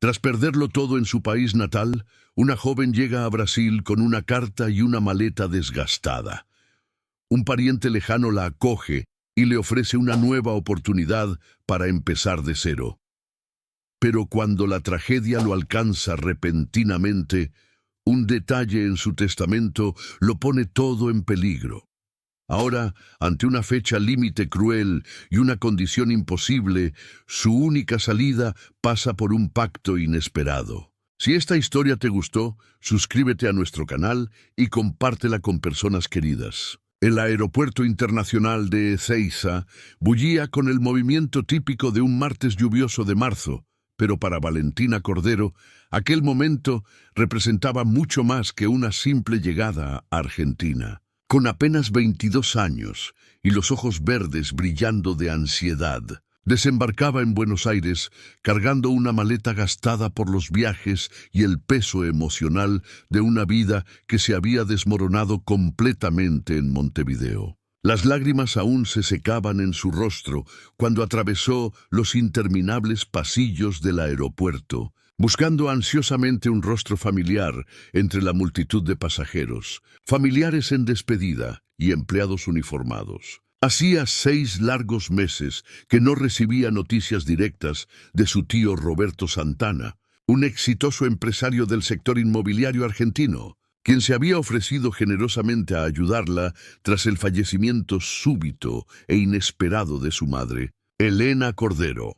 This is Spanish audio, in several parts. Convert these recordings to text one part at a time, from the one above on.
Tras perderlo todo en su país natal, una joven llega a Brasil con una carta y una maleta desgastada. Un pariente lejano la acoge y le ofrece una nueva oportunidad para empezar de cero. Pero cuando la tragedia lo alcanza repentinamente, un detalle en su testamento lo pone todo en peligro. Ahora, ante una fecha límite cruel y una condición imposible, su única salida pasa por un pacto inesperado. Si esta historia te gustó, suscríbete a nuestro canal y compártela con personas queridas. El aeropuerto internacional de Ezeiza bullía con el movimiento típico de un martes lluvioso de marzo, pero para Valentina Cordero, aquel momento representaba mucho más que una simple llegada a Argentina. Con apenas 22 años y los ojos verdes brillando de ansiedad, desembarcaba en Buenos Aires cargando una maleta gastada por los viajes y el peso emocional de una vida que se había desmoronado completamente en Montevideo. Las lágrimas aún se secaban en su rostro cuando atravesó los interminables pasillos del aeropuerto, buscando ansiosamente un rostro familiar entre la multitud de pasajeros, familiares en despedida y empleados uniformados. Hacía 6 largos meses que no recibía noticias directas de su tío Roberto Santana, un exitoso empresario del sector inmobiliario argentino, quien se había ofrecido generosamente a ayudarla tras el fallecimiento súbito e inesperado de su madre, Elena Cordero.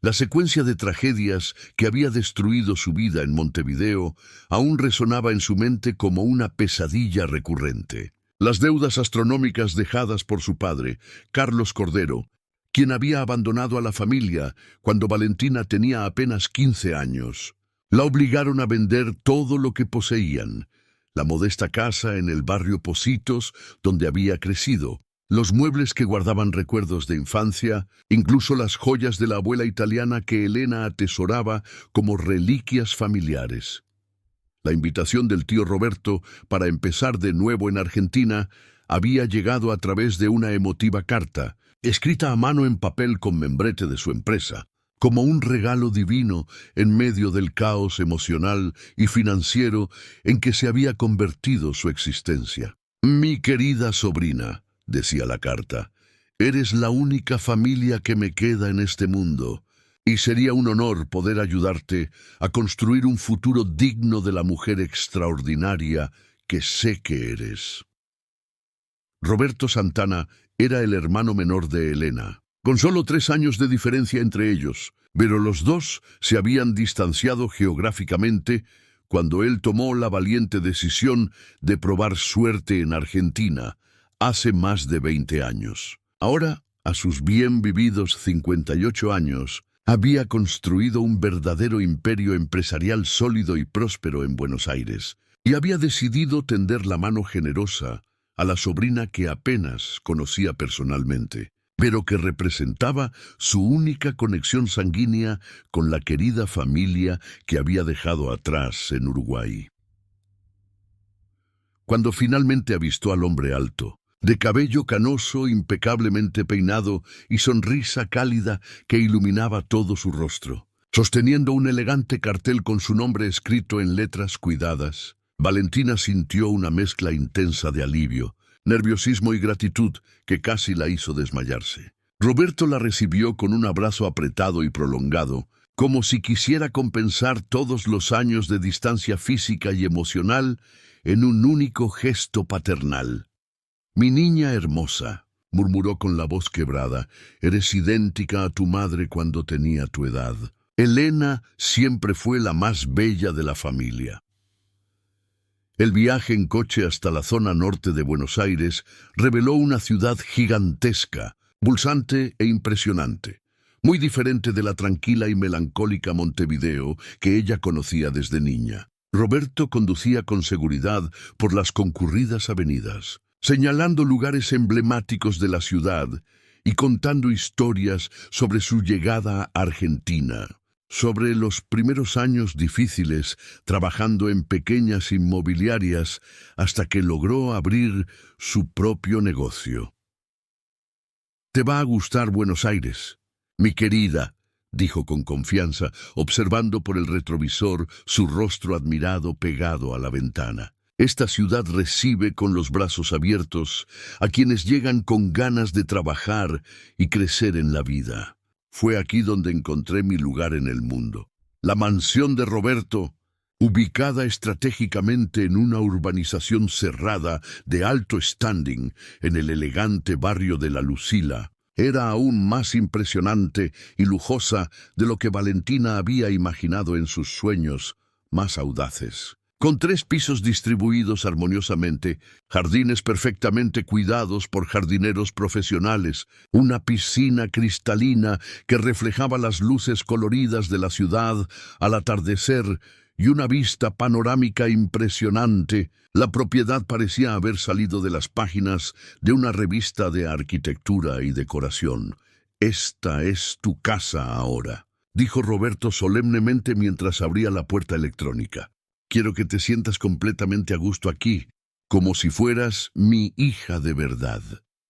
La secuencia de tragedias que había destruido su vida en Montevideo aún resonaba en su mente como una pesadilla recurrente. Las deudas astronómicas dejadas por su padre, Carlos Cordero, quien había abandonado a la familia cuando Valentina tenía apenas 15 años, la obligaron a vender todo lo que poseían: la modesta casa en el barrio Pocitos, donde había crecido, los muebles que guardaban recuerdos de infancia, incluso las joyas de la abuela italiana que Elena atesoraba como reliquias familiares. La invitación del tío Roberto para empezar de nuevo en Argentina había llegado a través de una emotiva carta, escrita a mano en papel con membrete de su empresa, como un regalo divino en medio del caos emocional y financiero en que se había convertido su existencia. «Mi querida sobrina», decía la carta, «eres la única familia que me queda en este mundo, y sería un honor poder ayudarte a construir un futuro digno de la mujer extraordinaria que sé que eres». Roberto Santana era el hermano menor de Elena, con solo 3 años de diferencia entre ellos, pero los dos se habían distanciado geográficamente cuando él tomó la valiente decisión de probar suerte en Argentina hace más de 20 años. Ahora, a sus bien vividos 58 años, había construido un verdadero imperio empresarial sólido y próspero en Buenos Aires, y había decidido tender la mano generosa a la sobrina que apenas conocía personalmente, pero que representaba su única conexión sanguínea con la querida familia que había dejado atrás en Uruguay. Cuando finalmente avistó al hombre alto, de cabello canoso, impecablemente peinado y sonrisa cálida que iluminaba todo su rostro, sosteniendo un elegante cartel con su nombre escrito en letras cuidadas, Valentina sintió una mezcla intensa de alivio, nerviosismo y gratitud que casi la hizo desmayarse. Roberto la recibió con un abrazo apretado y prolongado, como si quisiera compensar todos los años de distancia física y emocional en un único gesto paternal. «Mi niña hermosa», murmuró con la voz quebrada, «eres idéntica a tu madre cuando tenía tu edad. Elena siempre fue la más bella de la familia». El viaje en coche hasta la zona norte de Buenos Aires reveló una ciudad gigantesca, pulsante e impresionante, muy diferente de la tranquila y melancólica Montevideo que ella conocía desde niña. Roberto conducía con seguridad por las concurridas avenidas, señalando lugares emblemáticos de la ciudad y contando historias sobre su llegada a Argentina, sobre los primeros años difíciles trabajando en pequeñas inmobiliarias hasta que logró abrir su propio negocio. «Te va a gustar Buenos Aires, mi querida», dijo con confianza, observando por el retrovisor su rostro admirado pegado a la ventana. Esta ciudad recibe con los brazos abiertos a quienes llegan con ganas de trabajar y crecer en la vida. Fue aquí donde encontré mi lugar en el mundo. La mansión de Roberto, ubicada estratégicamente en una urbanización cerrada de alto standing en el elegante barrio de La Lucila, era aún más impresionante y lujosa de lo que Valentina había imaginado en sus sueños más audaces. Con 3 pisos distribuidos armoniosamente, jardines perfectamente cuidados por jardineros profesionales, una piscina cristalina que reflejaba las luces coloridas de la ciudad al atardecer y una vista panorámica impresionante, la propiedad parecía haber salido de las páginas de una revista de arquitectura y decoración. «Esta es tu casa ahora», dijo Roberto solemnemente mientras abría la puerta electrónica. «Quiero que te sientas completamente a gusto aquí, como si fueras mi hija de verdad».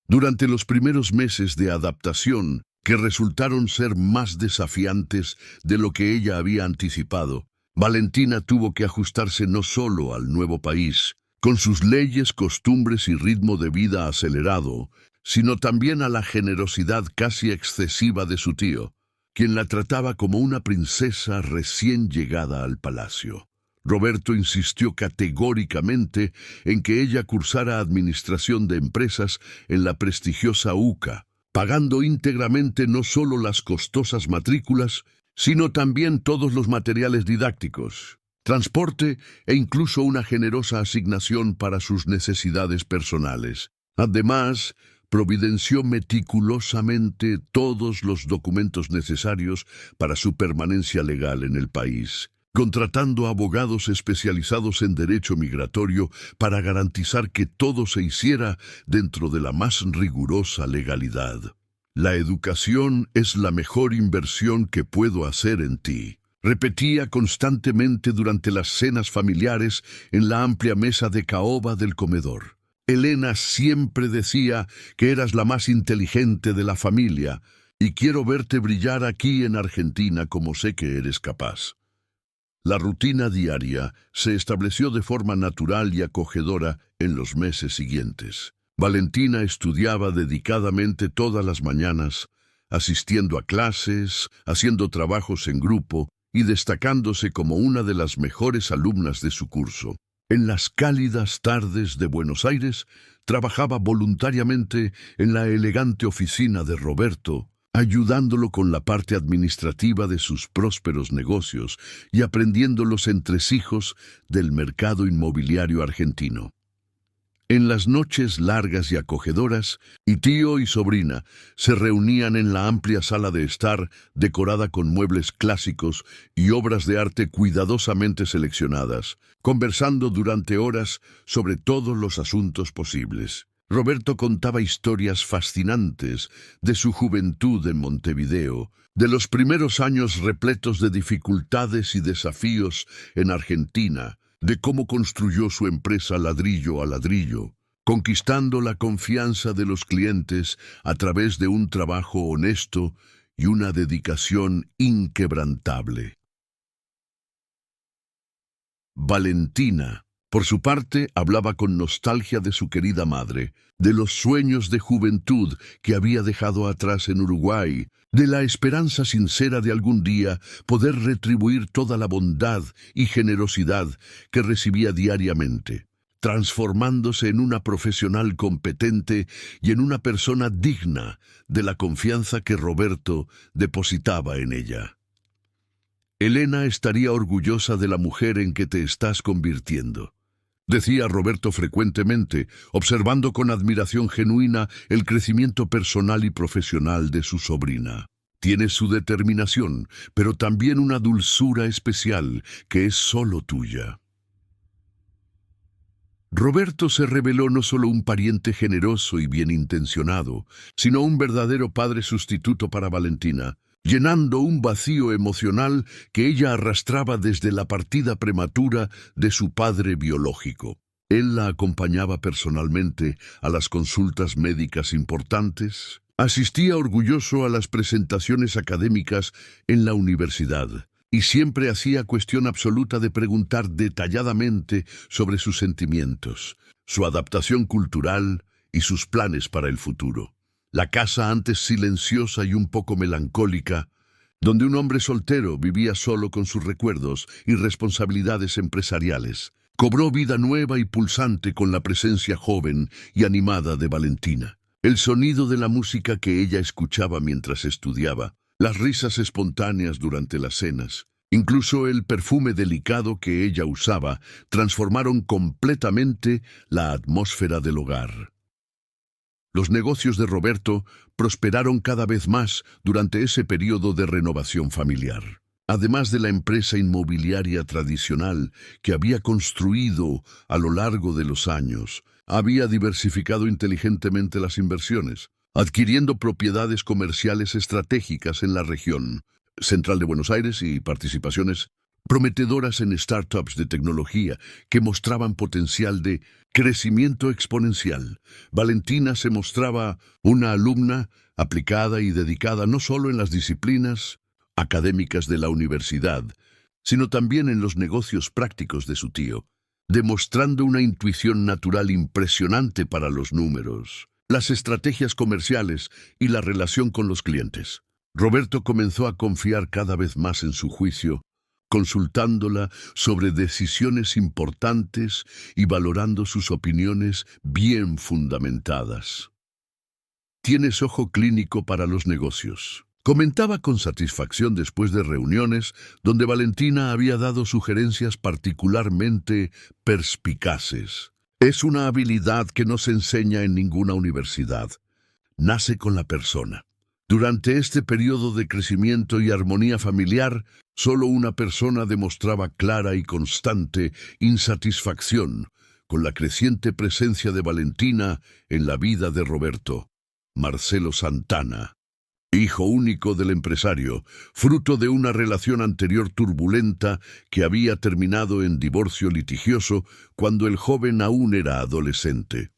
Durante los primeros meses de adaptación, que resultaron ser más desafiantes de lo que ella había anticipado, Valentina tuvo que ajustarse no solo al nuevo país, con sus leyes, costumbres y ritmo de vida acelerado, sino también a la generosidad casi excesiva de su tío, quien la trataba como una princesa recién llegada al palacio. Roberto insistió categóricamente en que ella cursara administración de empresas en la prestigiosa UCA, pagando íntegramente no solo las costosas matrículas, sino también todos los materiales didácticos, transporte e incluso una generosa asignación para sus necesidades personales. Además, providenció meticulosamente todos los documentos necesarios para su permanencia legal en el país, contratando abogados especializados en derecho migratorio para garantizar que todo se hiciera dentro de la más rigurosa legalidad. «La educación es la mejor inversión que puedo hacer en ti», repetía constantemente durante las cenas familiares en la amplia mesa de caoba del comedor. «Elena siempre decía que eras la más inteligente de la familia y quiero verte brillar aquí en Argentina como sé que eres capaz». La rutina diaria se estableció de forma natural y acogedora en los meses siguientes. Valentina estudiaba dedicadamente todas las mañanas, asistiendo a clases, haciendo trabajos en grupo y destacándose como una de las mejores alumnas de su curso. En las cálidas tardes de Buenos Aires, trabajaba voluntariamente en la elegante oficina de Roberto, ayudándolo con la parte administrativa de sus prósperos negocios y aprendiendo los entresijos del mercado inmobiliario argentino. En las noches largas y acogedoras, y tío y sobrina se reunían en la amplia sala de estar decorada con muebles clásicos y obras de arte cuidadosamente seleccionadas, conversando durante horas sobre todos los asuntos posibles. Roberto contaba historias fascinantes de su juventud en Montevideo, de los primeros años repletos de dificultades y desafíos en Argentina, de cómo construyó su empresa ladrillo a ladrillo, conquistando la confianza de los clientes a través de un trabajo honesto y una dedicación inquebrantable. Valentina, por su parte, hablaba con nostalgia de su querida madre, de los sueños de juventud que había dejado atrás en Uruguay, de la esperanza sincera de algún día poder retribuir toda la bondad y generosidad que recibía diariamente, transformándose en una profesional competente y en una persona digna de la confianza que Roberto depositaba en ella. «Elena estaría orgullosa de la mujer en que te estás convirtiendo», decía Roberto frecuentemente, observando con admiración genuina el crecimiento personal y profesional de su sobrina. «Tienes su determinación, pero también una dulzura especial que es solo tuya». Roberto se reveló no solo un pariente generoso y bien intencionado, sino un verdadero padre sustituto para Valentina, llenando un vacío emocional que ella arrastraba desde la partida prematura de su padre biológico. Él la acompañaba personalmente a las consultas médicas importantes, Asistía orgulloso a las presentaciones académicas en la universidad y siempre hacía cuestión absoluta de preguntar detalladamente sobre sus sentimientos, su adaptación cultural y sus planes para el futuro. La casa, antes silenciosa y un poco melancólica, donde un hombre soltero vivía solo con sus recuerdos y responsabilidades empresariales, cobró vida nueva y pulsante con la presencia joven y animada de Valentina. El sonido de la música que ella escuchaba mientras estudiaba, las risas espontáneas durante las cenas, incluso el perfume delicado que ella usaba, transformaron completamente la atmósfera del hogar. Los negocios de Roberto prosperaron cada vez más durante ese periodo de renovación familiar. Además de la empresa inmobiliaria tradicional que había construido a lo largo de los años, había diversificado inteligentemente las inversiones, adquiriendo propiedades comerciales estratégicas en la región central de Buenos Aires y participaciones prometedoras en startups de tecnología que mostraban potencial de crecimiento exponencial. Valentina se mostraba una alumna aplicada y dedicada no solo en las disciplinas académicas de la universidad, sino también en los negocios prácticos de su tío, demostrando una intuición natural impresionante para los números, las estrategias comerciales y la relación con los clientes. Roberto comenzó a confiar cada vez más en su juicio, consultándola sobre decisiones importantes y valorando sus opiniones bien fundamentadas. «Tienes ojo clínico para los negocios», comentaba con satisfacción después de reuniones donde Valentina había dado sugerencias particularmente perspicaces. «Es una habilidad que no se enseña en ninguna universidad. Nace con la persona». Durante este periodo de crecimiento y armonía familiar, solo una persona demostraba clara y constante insatisfacción con la creciente presencia de Valentina en la vida de Roberto: Marcelo Santana, hijo único del empresario, fruto de una relación anterior turbulenta que había terminado en divorcio litigioso cuando el joven aún era adolescente.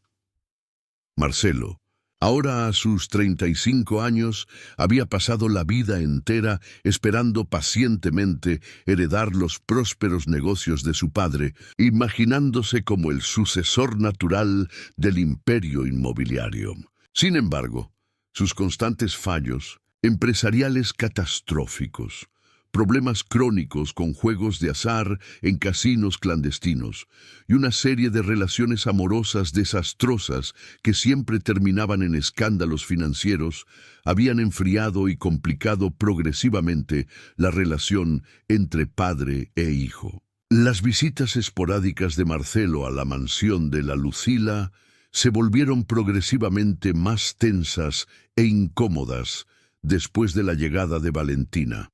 Marcelo, ahora a sus 35 años, había pasado la vida entera esperando pacientemente heredar los prósperos negocios de su padre, imaginándose como el sucesor natural del imperio inmobiliario. Sin embargo, sus constantes fallos, empresariales catastróficos, problemas crónicos con juegos de azar en casinos clandestinos y una serie de relaciones amorosas desastrosas que siempre terminaban en escándalos financieros, habían enfriado y complicado progresivamente la relación entre padre e hijo. Las visitas esporádicas de Marcelo a la mansión de la Lucila se volvieron progresivamente más tensas e incómodas después de la llegada de Valentina.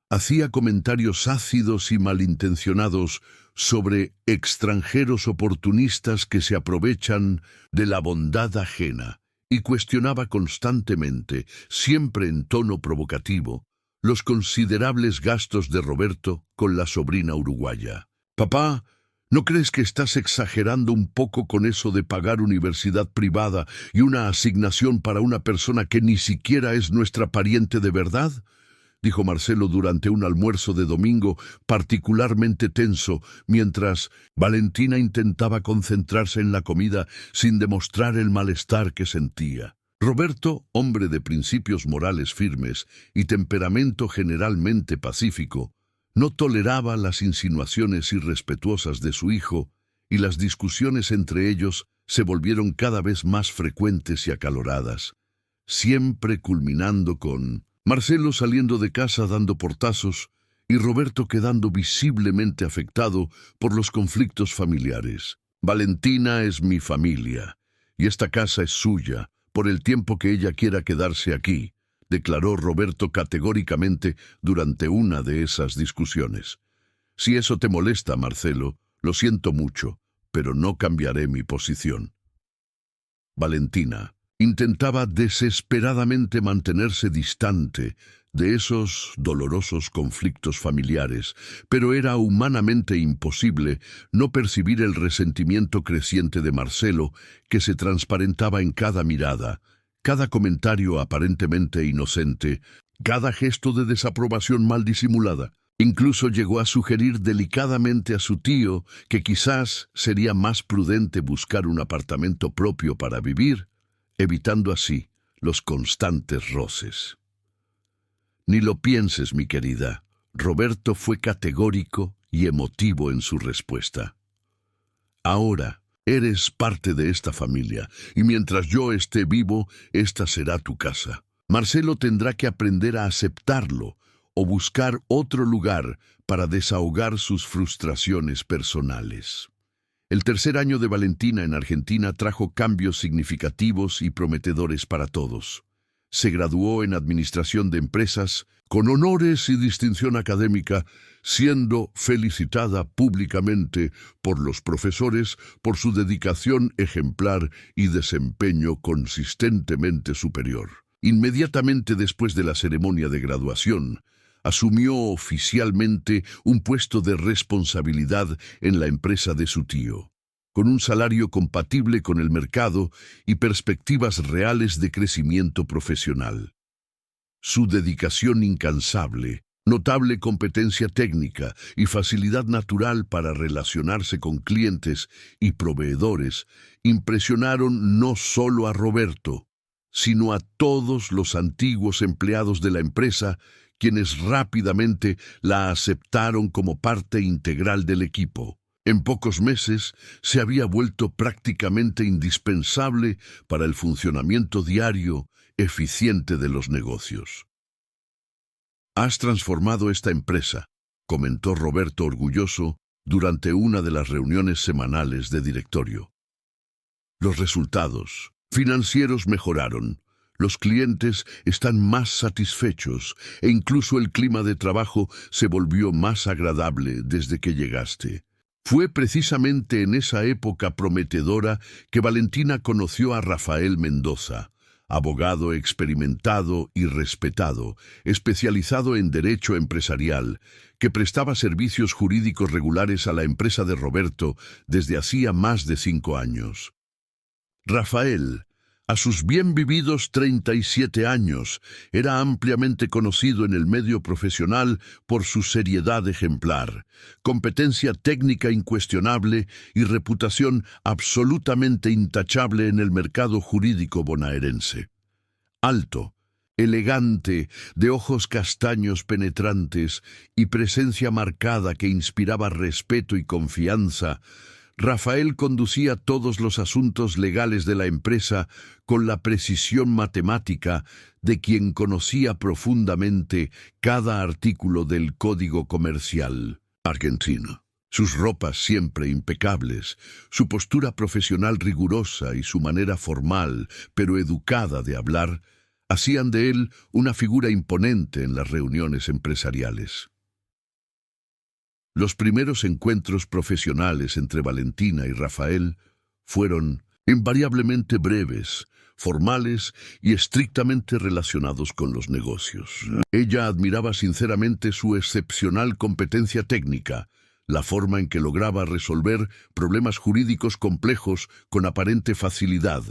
Hacía comentarios ácidos y malintencionados sobre extranjeros oportunistas que se aprovechan de la bondad ajena y cuestionaba constantemente, siempre en tono provocativo, los considerables gastos de Roberto con la sobrina uruguaya. «Papá, ¿no crees que estás exagerando un poco con eso de pagar universidad privada y una asignación para una persona que ni siquiera es nuestra pariente de verdad?», dijo Marcelo durante un almuerzo de domingo particularmente tenso, mientras Valentina intentaba concentrarse en la comida sin demostrar el malestar que sentía. Roberto, hombre de principios morales firmes y temperamento generalmente pacífico, no toleraba las insinuaciones irrespetuosas de su hijo, y las discusiones entre ellos se volvieron cada vez más frecuentes y acaloradas, siempre culminando con Marcelo saliendo de casa dando portazos y Roberto quedando visiblemente afectado por los conflictos familiares. «Valentina es mi familia, y esta casa es suya, por el tiempo que ella quiera quedarse aquí», declaró Roberto categóricamente durante una de esas discusiones. «Si eso te molesta, Marcelo, lo siento mucho, pero no cambiaré mi posición». Valentina intentaba desesperadamente mantenerse distante de esos dolorosos conflictos familiares, pero era humanamente imposible no percibir el resentimiento creciente de Marcelo que se transparentaba en cada mirada, Cada comentario aparentemente inocente, cada gesto de desaprobación mal disimulada. Incluso llegó a sugerir delicadamente a su tío que quizás sería más prudente buscar un apartamento propio para vivir, evitando así los constantes roces. Ni lo pienses, mi querida. Roberto fue categórico y emotivo en su respuesta. Ahora eres parte de esta familia, y mientras yo esté vivo, esta será tu casa. Marcelo tendrá que aprender a aceptarlo o buscar otro lugar para desahogar sus frustraciones personales. El tercer año de Valentina en Argentina trajo cambios significativos y prometedores para todos. Se graduó en Administración de Empresas con honores y distinción académica, siendo felicitada públicamente por los profesores por su dedicación ejemplar y desempeño consistentemente superior. Inmediatamente después de la ceremonia de graduación, asumió oficialmente un puesto de responsabilidad en la empresa de su tío, con un salario compatible con el mercado y perspectivas reales de crecimiento profesional. Su dedicación incansable, notable competencia técnica y facilidad natural para relacionarse con clientes y proveedores impresionaron no solo a Roberto, sino a todos los antiguos empleados de la empresa, quienes rápidamente la aceptaron como parte integral del equipo. En pocos meses se había vuelto prácticamente indispensable para el funcionamiento diario eficiente de los negocios. «Has transformado esta empresa», comentó Roberto orgulloso durante una de las reuniones semanales de directorio. Los resultados financieros mejoraron. Los clientes están más satisfechos e incluso el clima de trabajo se volvió más agradable desde que llegaste. Fue precisamente en esa época prometedora que Valentina conoció a Rafael Mendoza, abogado experimentado y respetado, especializado en derecho empresarial, que prestaba servicios jurídicos regulares a la empresa de Roberto desde hacía más de 5 años. Rafael, a sus bien vividos 37 años, era ampliamente conocido en el medio profesional por su seriedad ejemplar, competencia técnica incuestionable y reputación absolutamente intachable en el mercado jurídico bonaerense. Alto, elegante, de ojos castaños penetrantes y presencia marcada que inspiraba respeto y confianza, Rafael conducía todos los asuntos legales de la empresa con la precisión matemática de quien conocía profundamente cada artículo del Código Comercial argentino. Sus ropas siempre impecables, su postura profesional rigurosa y su manera formal, pero educada de hablar, hacían de él una figura imponente en las reuniones empresariales. Los primeros encuentros profesionales entre Valentina y Rafael fueron invariablemente breves, formales y estrictamente relacionados con los negocios. Ella admiraba sinceramente su excepcional competencia técnica, la forma en que lograba resolver problemas jurídicos complejos con aparente facilidad,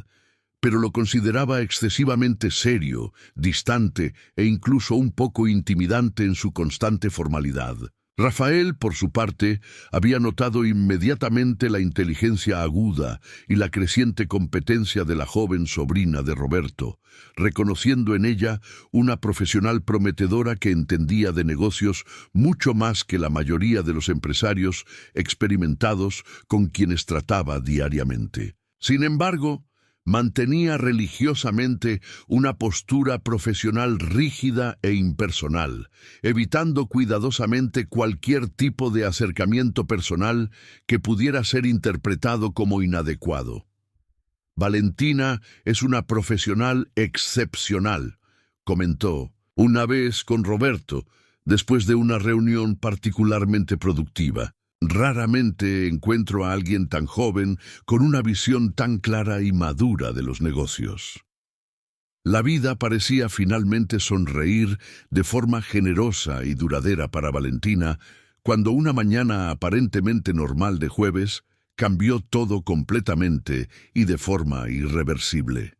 pero lo consideraba excesivamente serio, distante e incluso un poco intimidante en su constante formalidad. Rafael, por su parte, había notado inmediatamente la inteligencia aguda y la creciente competencia de la joven sobrina de Roberto, reconociendo en ella una profesional prometedora que entendía de negocios mucho más que la mayoría de los empresarios experimentados con quienes trataba diariamente. Sin embargo, mantenía religiosamente una postura profesional rígida e impersonal, evitando cuidadosamente cualquier tipo de acercamiento personal que pudiera ser interpretado como inadecuado. Valentina es una profesional excepcional, comentó una vez con Roberto, después de una reunión particularmente productiva. Raramente encuentro a alguien tan joven con una visión tan clara y madura de los negocios. La vida parecía finalmente sonreír de forma generosa y duradera para Valentina cuando una mañana aparentemente normal de jueves cambió todo completamente y de forma irreversible.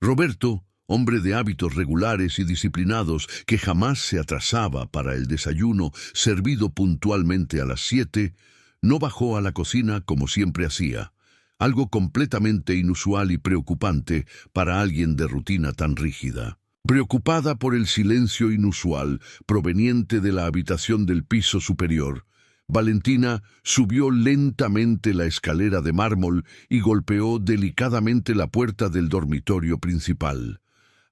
Roberto, hombre de hábitos regulares y disciplinados, que jamás se atrasaba para el desayuno, servido puntualmente a las 7, no bajó a la cocina como siempre hacía, algo completamente inusual y preocupante para alguien de rutina tan rígida. Preocupada por el silencio inusual proveniente de la habitación del piso superior, Valentina subió lentamente la escalera de mármol y golpeó delicadamente la puerta del dormitorio principal.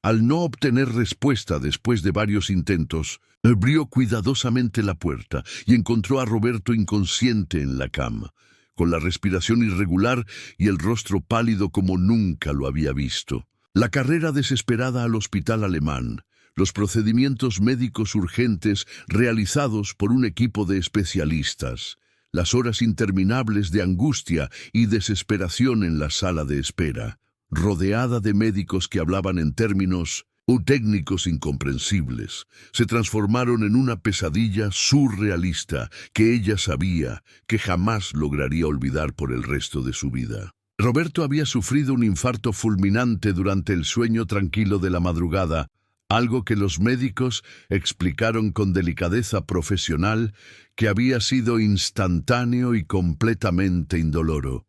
Al no obtener respuesta después de varios intentos, abrió cuidadosamente la puerta y encontró a Roberto inconsciente en la cama, con la respiración irregular y el rostro pálido como nunca lo había visto. La carrera desesperada al hospital alemán, los procedimientos médicos urgentes realizados por un equipo de especialistas, las horas interminables de angustia y desesperación en la sala de espera, rodeada de médicos que hablaban en términos o técnicos incomprensibles, se transformaron en una pesadilla surrealista que ella sabía que jamás lograría olvidar por el resto de su vida. Roberto había sufrido un infarto fulminante durante el sueño tranquilo de la madrugada, algo que los médicos explicaron con delicadeza profesional que había sido instantáneo y completamente indoloro.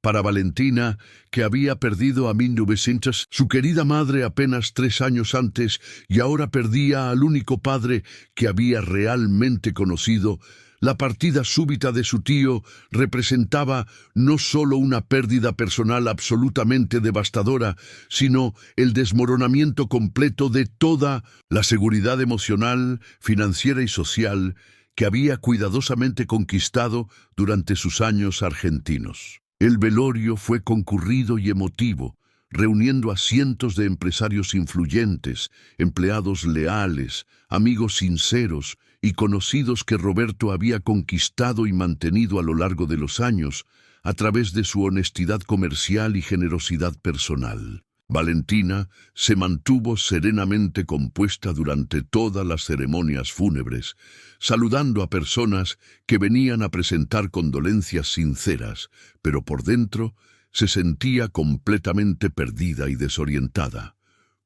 Para Valentina, que había perdido a 1900, su querida madre apenas 3 años antes, y ahora perdía al único padre que había realmente conocido, la partida súbita de su tío representaba no solo una pérdida personal absolutamente devastadora, sino el desmoronamiento completo de toda la seguridad emocional, financiera y social que había cuidadosamente conquistado durante sus años argentinos. El velorio fue concurrido y emotivo, reuniendo a cientos de empresarios influyentes, empleados leales, amigos sinceros y conocidos que Roberto había conquistado y mantenido a lo largo de los años a través de su honestidad comercial y generosidad personal. Valentina se mantuvo serenamente compuesta durante todas las ceremonias fúnebres, saludando a personas que venían a presentar condolencias sinceras, pero por dentro se sentía completamente perdida y desorientada,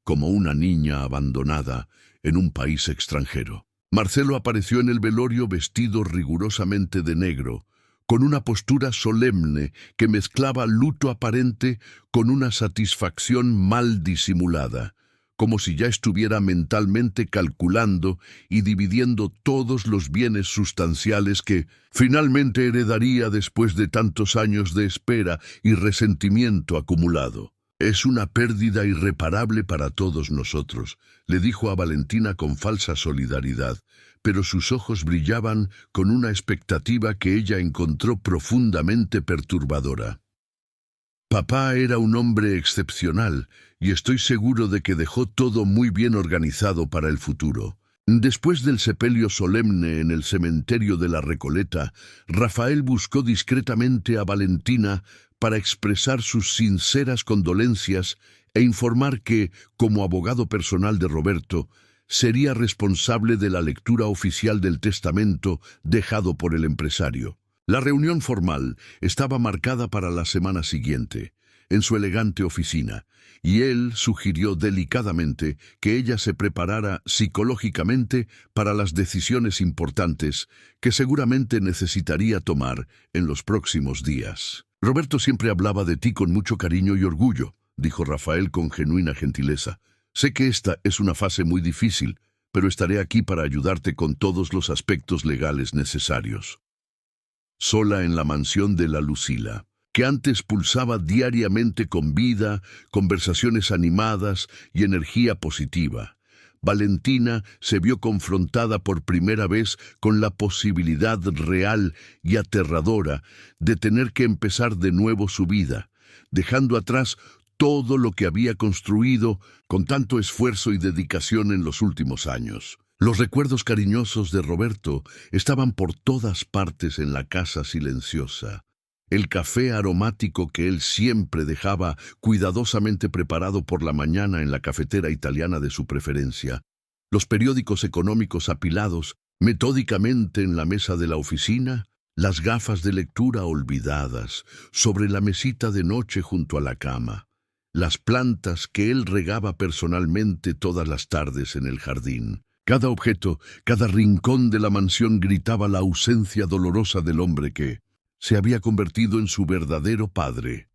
como una niña abandonada en un país extranjero. Marcelo apareció en el velorio vestido rigurosamente de negro, con una postura solemne que mezclaba luto aparente con una satisfacción mal disimulada, como si ya estuviera mentalmente calculando y dividiendo todos los bienes sustanciales que finalmente heredaría después de tantos años de espera y resentimiento acumulado. «Es una pérdida irreparable para todos nosotros», le dijo a Valentina con falsa solidaridad, pero sus ojos brillaban con una expectativa que ella encontró profundamente perturbadora. «Papá era un hombre excepcional y estoy seguro de que dejó todo muy bien organizado para el futuro». Después del sepelio solemne en el cementerio de la Recoleta, Rafael buscó discretamente a Valentina para expresar sus sinceras condolencias e informar que, como abogado personal de Roberto, sería responsable de la lectura oficial del testamento dejado por el empresario. La reunión formal estaba marcada para la semana siguiente, en su elegante oficina, y él sugirió delicadamente que ella se preparara psicológicamente para las decisiones importantes que seguramente necesitaría tomar en los próximos días. «Roberto siempre hablaba de ti con mucho cariño y orgullo», dijo Rafael con genuina gentileza. «Sé que esta es una fase muy difícil, pero estaré aquí para ayudarte con todos los aspectos legales necesarios». Sola en la mansión de la Lucila, que antes pulsaba diariamente con vida, conversaciones animadas y energía positiva, Valentina se vio confrontada por primera vez con la posibilidad real y aterradora de tener que empezar de nuevo su vida, dejando atrás todo lo que había construido con tanto esfuerzo y dedicación en los últimos años. Los recuerdos cariñosos de Roberto estaban por todas partes en la casa silenciosa. El café aromático que él siempre dejaba cuidadosamente preparado por la mañana en la cafetera italiana de su preferencia, los periódicos económicos apilados metódicamente en la mesa de la oficina, las gafas de lectura olvidadas sobre la mesita de noche junto a la cama, las plantas que él regaba personalmente todas las tardes en el jardín. Cada objeto, cada rincón de la mansión gritaba la ausencia dolorosa del hombre que se había convertido en su verdadero padre.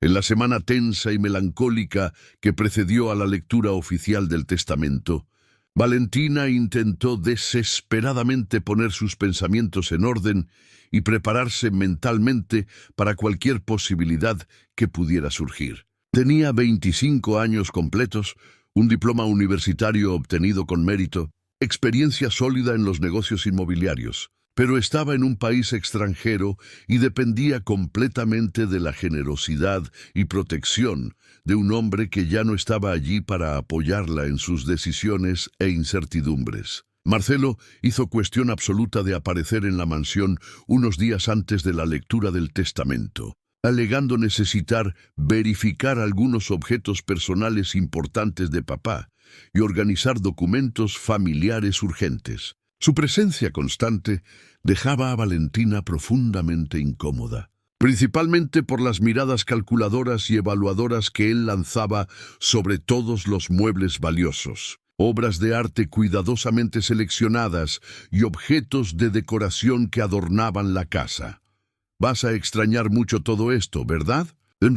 En la semana tensa y melancólica que precedió a la lectura oficial del testamento, Valentina intentó desesperadamente poner sus pensamientos en orden y prepararse mentalmente para cualquier posibilidad que pudiera surgir. Tenía 25 años completos, un diploma universitario obtenido con mérito, experiencia sólida en los negocios inmobiliarios, pero estaba en un país extranjero y dependía completamente de la generosidad y protección de un hombre que ya no estaba allí para apoyarla en sus decisiones e incertidumbres. Marcelo hizo cuestión absoluta de aparecer en la mansión unos días antes de la lectura del testamento, alegando necesitar verificar algunos objetos personales importantes de papá y organizar documentos familiares urgentes. Su presencia constante dejaba a Valentina profundamente incómoda, principalmente por las miradas calculadoras y evaluadoras que él lanzaba sobre todos los muebles valiosos, obras de arte cuidadosamente seleccionadas y objetos de decoración que adornaban la casa. «Vas a extrañar mucho todo esto, ¿verdad?»,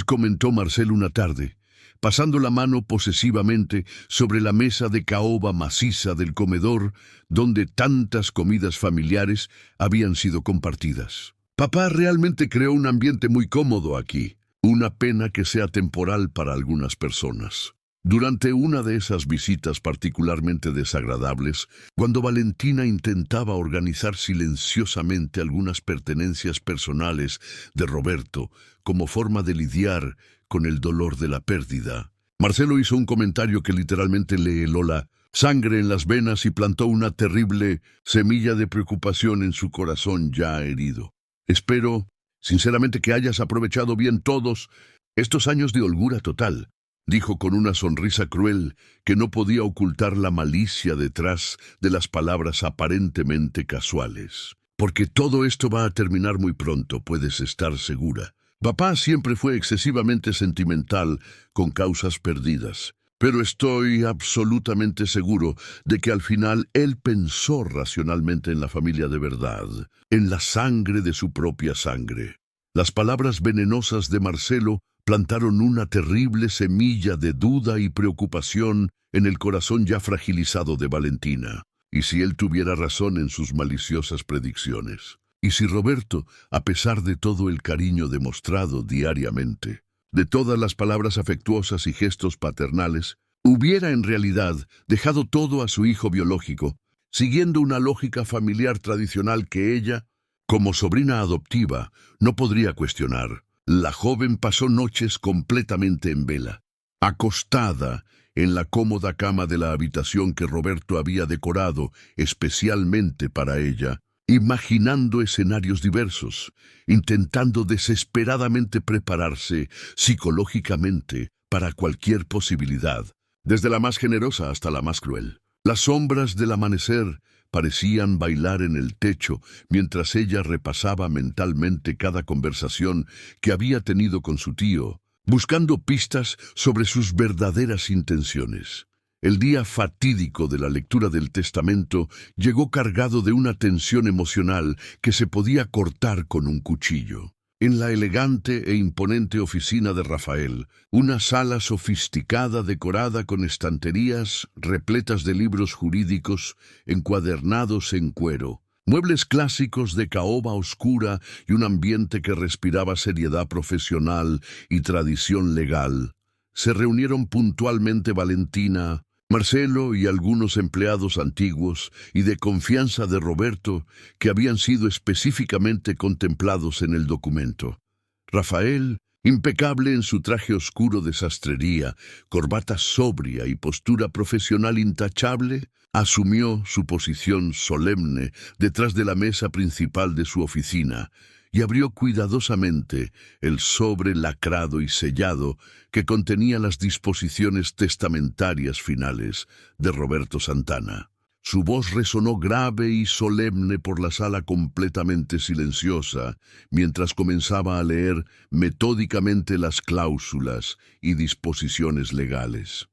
comentó Marcelo una tarde, pasando la mano posesivamente sobre la mesa de caoba maciza del comedor donde tantas comidas familiares habían sido compartidas. «Papá realmente creó un ambiente muy cómodo aquí. Una pena que sea temporal para algunas personas». Durante una de esas visitas particularmente desagradables, cuando Valentina intentaba organizar silenciosamente algunas pertenencias personales de Roberto como forma de lidiar con el dolor de la pérdida, Marcelo hizo un comentario que literalmente le heló la sangre en las venas y plantó una terrible semilla de preocupación en su corazón ya herido. «Espero, sinceramente, que hayas aprovechado bien todos estos años de holgura total», dijo con una sonrisa cruel que no podía ocultar la malicia detrás de las palabras aparentemente casuales. «Porque todo esto va a terminar muy pronto, puedes estar segura. Papá siempre fue excesivamente sentimental con causas perdidas, pero estoy absolutamente seguro de que al final él pensó racionalmente en la familia de verdad, en la sangre de su propia sangre». Las palabras venenosas de Marcelo plantaron una terrible semilla de duda y preocupación en el corazón ya fragilizado de Valentina. ¿Y si él tuviera razón en sus maliciosas predicciones? ¿Y si Roberto, a pesar de todo el cariño demostrado diariamente, de todas las palabras afectuosas y gestos paternales, hubiera en realidad dejado todo a su hijo biológico, siguiendo una lógica familiar tradicional que ella, como sobrina adoptiva, no podría cuestionar? La joven pasó noches completamente en vela, acostada en la cómoda cama de la habitación que Roberto había decorado especialmente para ella, imaginando escenarios diversos, intentando desesperadamente prepararse psicológicamente para cualquier posibilidad, desde la más generosa hasta la más cruel. Las sombras del amanecer parecían bailar en el techo mientras ella repasaba mentalmente cada conversación que había tenido con su tío, buscando pistas sobre sus verdaderas intenciones. El día fatídico de la lectura del testamento llegó cargado de una tensión emocional que se podía cortar con un cuchillo. En la elegante e imponente oficina de Rafael, una sala sofisticada decorada con estanterías repletas de libros jurídicos encuadernados en cuero, muebles clásicos de caoba oscura y un ambiente que respiraba seriedad profesional y tradición legal, se reunieron puntualmente Valentina, Marcelo y algunos empleados antiguos y de confianza de Roberto que habían sido específicamente contemplados en el documento. Rafael, impecable en su traje oscuro de sastrería, corbata sobria y postura profesional intachable, asumió su posición solemne detrás de la mesa principal de su oficina y abrió cuidadosamente el sobre lacrado y sellado que contenía las disposiciones testamentarias finales de Roberto Santana. Su voz resonó grave y solemne por la sala completamente silenciosa, mientras comenzaba a leer metódicamente las cláusulas y disposiciones legales.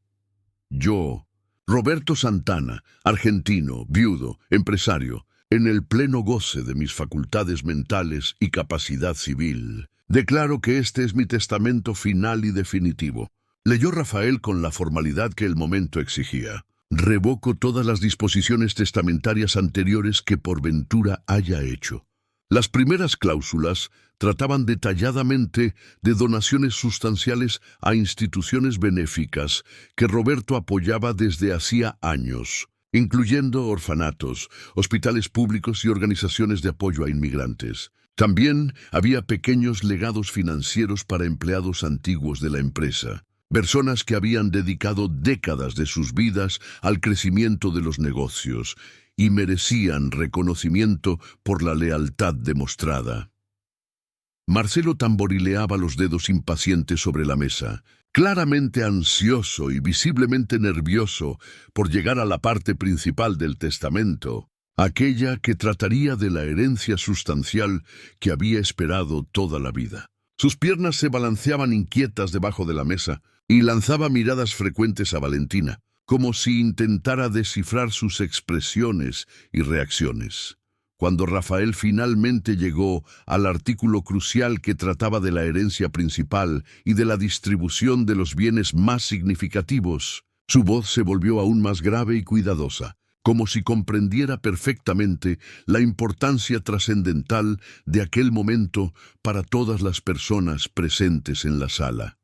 Yo, Roberto Santana, argentino, viudo, empresario, en el pleno goce de mis facultades mentales y capacidad civil, declaro que este es mi testamento final y definitivo. Leyó Rafael con la formalidad que el momento exigía. Revoco todas las disposiciones testamentarias anteriores que por ventura haya hecho. Las primeras cláusulas trataban detalladamente de donaciones sustanciales a instituciones benéficas que Roberto apoyaba desde hacía años, incluyendo orfanatos, hospitales públicos y organizaciones de apoyo a inmigrantes. También había pequeños legados financieros para empleados antiguos de la empresa. Personas que habían dedicado décadas de sus vidas al crecimiento de los negocios y merecían reconocimiento por la lealtad demostrada. Marcelo tamborileaba los dedos impacientes sobre la mesa, claramente ansioso y visiblemente nervioso por llegar a la parte principal del testamento, aquella que trataría de la herencia sustancial que había esperado toda la vida. Sus piernas se balanceaban inquietas debajo de la mesa, y lanzaba miradas frecuentes a Valentina, como si intentara descifrar sus expresiones y reacciones. Cuando Rafael finalmente llegó al artículo crucial que trataba de la herencia principal y de la distribución de los bienes más significativos, su voz se volvió aún más grave y cuidadosa, como si comprendiera perfectamente la importancia trascendental de aquel momento para todas las personas presentes en la sala.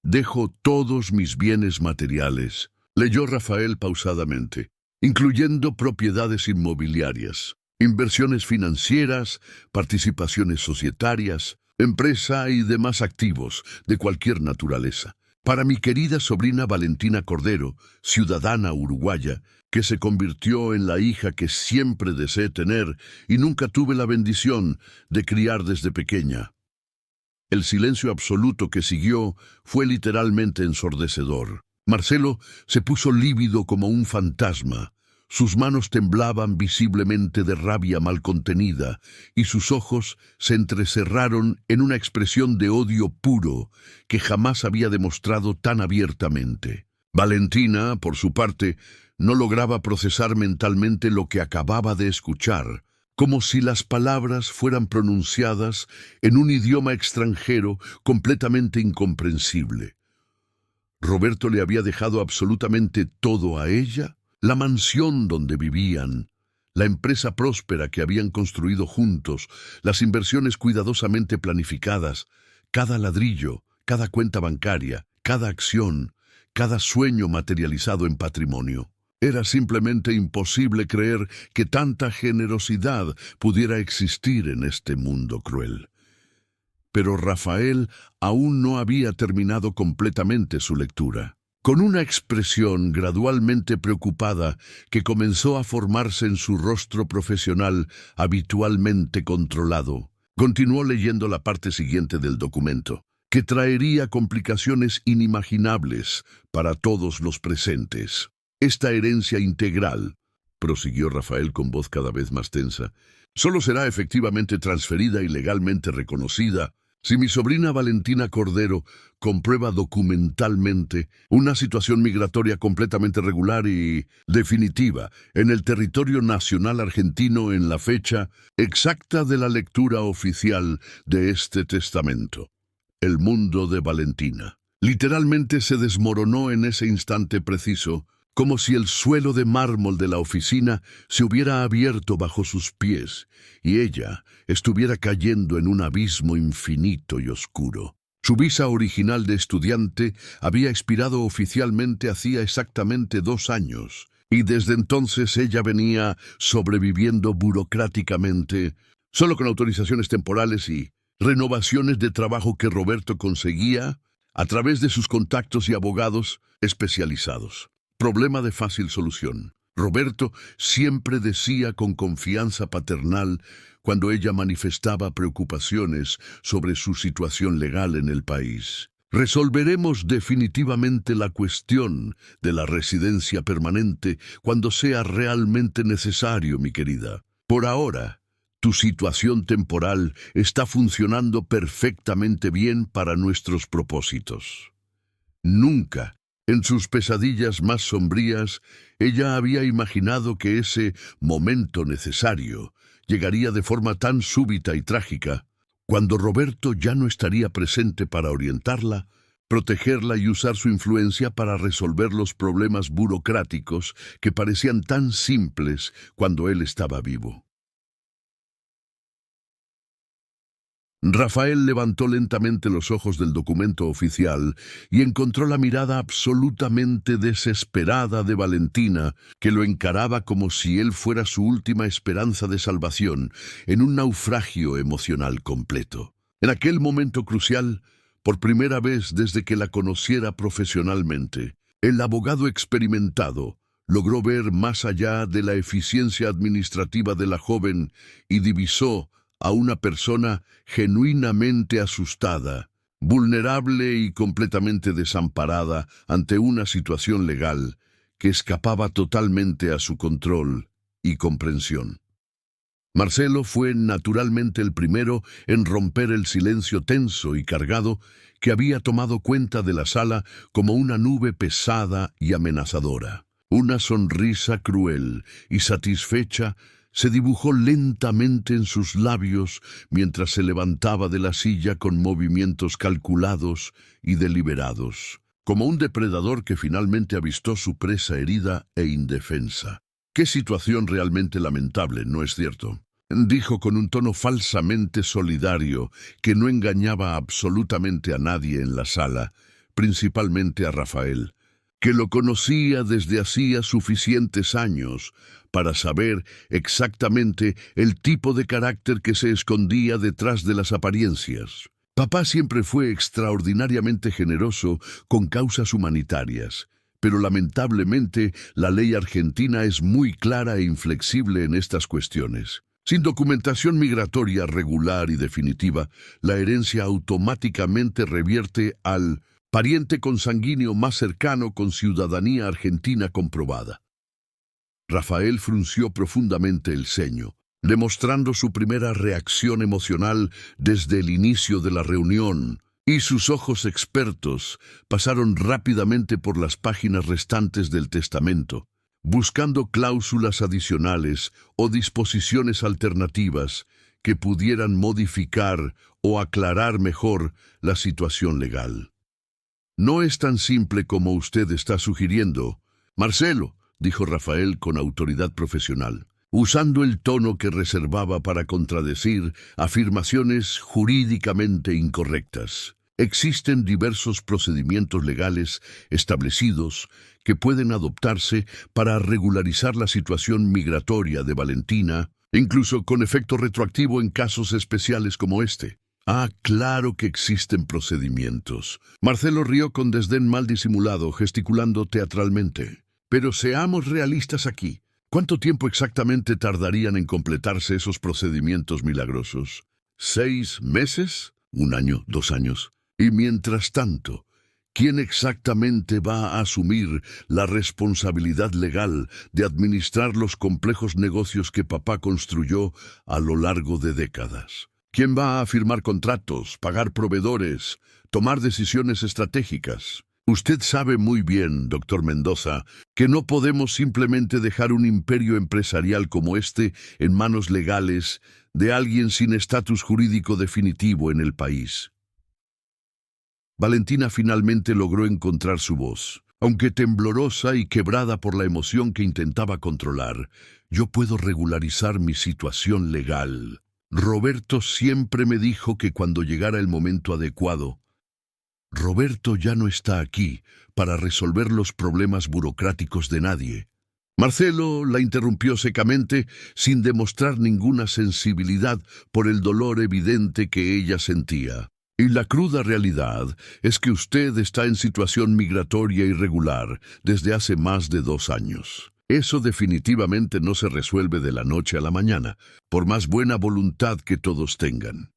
Dejo todos mis bienes materiales, leyó Rafael pausadamente, incluyendo propiedades inmobiliarias, inversiones financieras, participaciones societarias, empresa y demás activos de cualquier naturaleza, para mi querida sobrina Valentina Cordero, ciudadana uruguaya, que se convirtió en la hija que siempre deseé tener y nunca tuve la bendición de criar desde pequeña. El silencio absoluto que siguió fue literalmente ensordecedor. Marcelo se puso lívido como un fantasma. Sus manos temblaban visiblemente de rabia mal contenida y sus ojos se entrecerraron en una expresión de odio puro que jamás había demostrado tan abiertamente. Valentina, por su parte, no lograba procesar mentalmente lo que acababa de escuchar, como si las palabras fueran pronunciadas en un idioma extranjero completamente incomprensible. Roberto le había dejado absolutamente todo a ella, la mansión donde vivían, la empresa próspera que habían construido juntos, las inversiones cuidadosamente planificadas, cada ladrillo, cada cuenta bancaria, cada acción, cada sueño materializado en patrimonio. Era simplemente imposible creer que tanta generosidad pudiera existir en este mundo cruel. Pero Rafael aún no había terminado completamente su lectura. Con una expresión gradualmente preocupada que comenzó a formarse en su rostro profesional habitualmente controlado, continuó leyendo la parte siguiente del documento, que traería complicaciones inimaginables para todos los presentes. Esta herencia integral, prosiguió Rafael con voz cada vez más tensa, solo será efectivamente transferida y legalmente reconocida si mi sobrina Valentina Cordero comprueba documentalmente una situación migratoria completamente regular y definitiva en el territorio nacional argentino en la fecha exacta de la lectura oficial de este testamento. El mundo de Valentina literalmente se desmoronó en ese instante preciso, como si el suelo de mármol de la oficina se hubiera abierto bajo sus pies y ella estuviera cayendo en un abismo infinito y oscuro. Su visa original de estudiante había expirado oficialmente hacía exactamente 2 años, y desde entonces ella venía sobreviviendo burocráticamente, solo con autorizaciones temporales y renovaciones de trabajo que Roberto conseguía a través de sus contactos y abogados especializados. Problema de fácil solución. Roberto siempre decía con confianza paternal cuando ella manifestaba preocupaciones sobre su situación legal en el país. Resolveremos definitivamente la cuestión de la residencia permanente cuando sea realmente necesario, mi querida. Por ahora, tu situación temporal está funcionando perfectamente bien para nuestros propósitos. Nunca, en sus pesadillas más sombrías, ella había imaginado que ese momento necesario llegaría de forma tan súbita y trágica, cuando Roberto ya no estaría presente para orientarla, protegerla y usar su influencia para resolver los problemas burocráticos que parecían tan simples cuando él estaba vivo. Rafael levantó lentamente los ojos del documento oficial y encontró la mirada absolutamente desesperada de Valentina, que lo encaraba como si él fuera su última esperanza de salvación en un naufragio emocional completo. En aquel momento crucial, por primera vez desde que la conociera profesionalmente, el abogado experimentado logró ver más allá de la eficiencia administrativa de la joven y divisó a una persona genuinamente asustada, vulnerable y completamente desamparada ante una situación legal que escapaba totalmente a su control y comprensión. Marcelo fue naturalmente el primero en romper el silencio tenso y cargado que había tomado cuenta de la sala como una nube pesada y amenazadora. Una sonrisa cruel y satisfecha se dibujó lentamente en sus labios mientras se levantaba de la silla con movimientos calculados y deliberados, como un depredador que finalmente avistó su presa herida e indefensa. Qué situación realmente lamentable, ¿no es cierto?, dijo con un tono falsamente solidario que no engañaba absolutamente a nadie en la sala, principalmente a Rafael, que lo conocía desde hacía suficientes años para saber exactamente el tipo de carácter que se escondía detrás de las apariencias. Papá siempre fue extraordinariamente generoso con causas humanitarias, pero lamentablemente la ley argentina es muy clara e inflexible en estas cuestiones. Sin documentación migratoria regular y definitiva, la herencia automáticamente revierte al pariente consanguíneo más cercano con ciudadanía argentina comprobada. Rafael frunció profundamente el ceño, demostrando su primera reacción emocional desde el inicio de la reunión, y sus ojos expertos pasaron rápidamente por las páginas restantes del testamento, buscando cláusulas adicionales o disposiciones alternativas que pudieran modificar o aclarar mejor la situación legal. No es tan simple como usted está sugiriendo, Marcelo, dijo Rafael con autoridad profesional, usando el tono que reservaba para contradecir afirmaciones jurídicamente incorrectas. Existen diversos procedimientos legales establecidos que pueden adoptarse para regularizar la situación migratoria de Valentina, incluso con efecto retroactivo en casos especiales como este. Ah, claro que existen procedimientos. Marcelo rió con desdén mal disimulado, gesticulando teatralmente. Pero seamos realistas aquí. ¿Cuánto tiempo exactamente tardarían en completarse esos procedimientos milagrosos? ¿6 meses? ¿1 año? ¿2 años? Y mientras tanto, ¿quién exactamente va a asumir la responsabilidad legal de administrar los complejos negocios que papá construyó a lo largo de décadas? ¿Quién va a firmar contratos, pagar proveedores, tomar decisiones estratégicas? Usted sabe muy bien, doctor Mendoza, que no podemos simplemente dejar un imperio empresarial como este en manos legales de alguien sin estatus jurídico definitivo en el país. Valentina finalmente logró encontrar su voz. Aunque temblorosa y quebrada por la emoción que intentaba controlar, yo puedo regularizar mi situación legal. Roberto siempre me dijo que cuando llegara el momento adecuado, Roberto ya no está aquí para resolver los problemas burocráticos de nadie. Marcelo la interrumpió secamente, sin demostrar ninguna sensibilidad por el dolor evidente que ella sentía. Y la cruda realidad es que usted está en situación migratoria irregular desde hace más de 2 años. Eso definitivamente no se resuelve de la noche a la mañana, por más buena voluntad que todos tengan.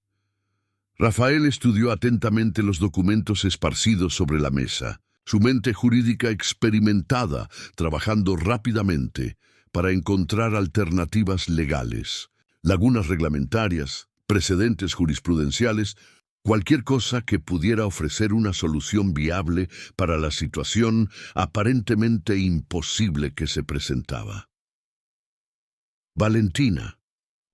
Rafael estudió atentamente los documentos esparcidos sobre la mesa, su mente jurídica experimentada, trabajando rápidamente para encontrar alternativas legales, lagunas reglamentarias, precedentes jurisprudenciales, cualquier cosa que pudiera ofrecer una solución viable para la situación aparentemente imposible que se presentaba. Valentina,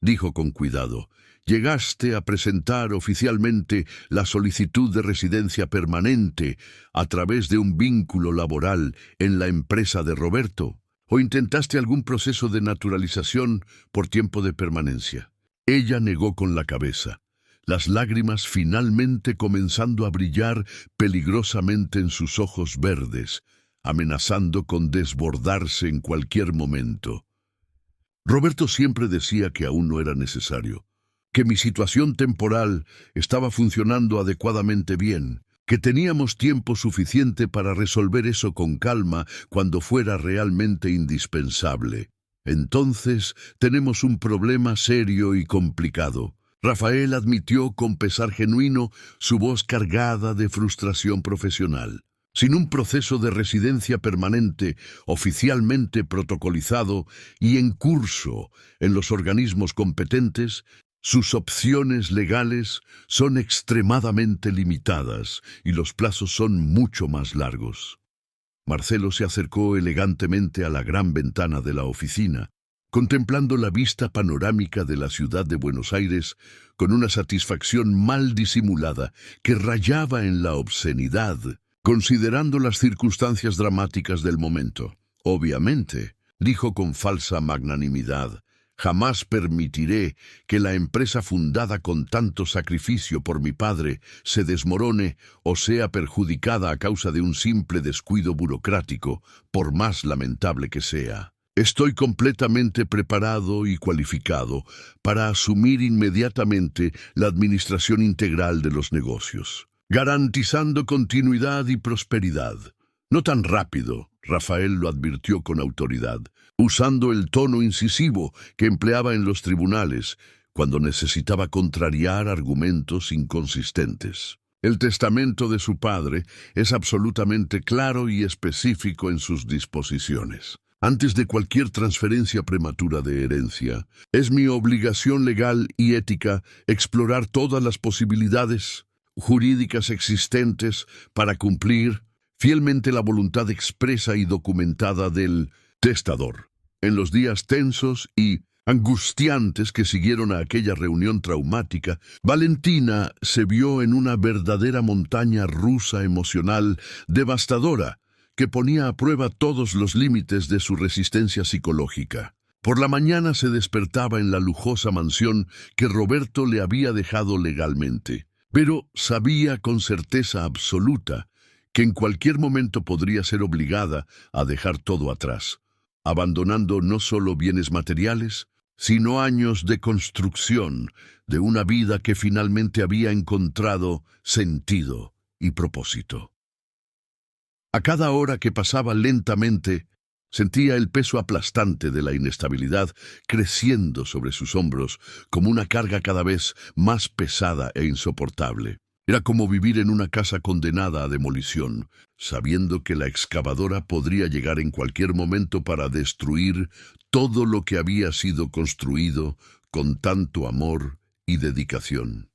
dijo con cuidado, llegaste a presentar oficialmente la solicitud de residencia permanente a través de un vínculo laboral en la empresa de Roberto, o intentaste algún proceso de naturalización por tiempo de permanencia. Ella negó con la cabeza, las lágrimas finalmente comenzando a brillar peligrosamente en sus ojos verdes, amenazando con desbordarse en cualquier momento. Roberto siempre decía que aún no era necesario, que mi situación temporal estaba funcionando adecuadamente bien, que teníamos tiempo suficiente para resolver eso con calma cuando fuera realmente indispensable. Entonces tenemos un problema serio y complicado. Rafael admitió con pesar genuino, su voz cargada de frustración profesional. Sin un proceso de residencia permanente oficialmente protocolizado y en curso en los organismos competentes, sus opciones legales son extremadamente limitadas y los plazos son mucho más largos. Marcelo se acercó elegantemente a la gran ventana de la oficina, contemplando la vista panorámica de la ciudad de Buenos Aires con una satisfacción mal disimulada que rayaba en la obscenidad, considerando las circunstancias dramáticas del momento. Obviamente, dijo con falsa magnanimidad, jamás permitiré que la empresa fundada con tanto sacrificio por mi padre se desmorone o sea perjudicada a causa de un simple descuido burocrático, por más lamentable que sea. Estoy completamente preparado y cualificado para asumir inmediatamente la administración integral de los negocios, garantizando continuidad y prosperidad. No tan rápido, Rafael lo advirtió con autoridad, usando el tono incisivo que empleaba en los tribunales cuando necesitaba contrariar argumentos inconsistentes. El testamento de su padre es absolutamente claro y específico en sus disposiciones. Antes de cualquier transferencia prematura de herencia, es mi obligación legal y ética explorar todas las posibilidades jurídicas existentes para cumplir fielmente la voluntad expresa y documentada del testador. En los días tensos y angustiantes que siguieron a aquella reunión traumática, Valentina se vio en una verdadera montaña rusa emocional devastadora que ponía a prueba todos los límites de su resistencia psicológica. Por la mañana se despertaba en la lujosa mansión que Roberto le había dejado legalmente, pero sabía con certeza absoluta que en cualquier momento podría ser obligada a dejar todo atrás, abandonando no solo bienes materiales, sino años de construcción de una vida que finalmente había encontrado sentido y propósito. A cada hora que pasaba lentamente, sentía el peso aplastante de la inestabilidad creciendo sobre sus hombros como una carga cada vez más pesada e insoportable. Era como vivir en una casa condenada a demolición, sabiendo que la excavadora podría llegar en cualquier momento para destruir todo lo que había sido construido con tanto amor y dedicación.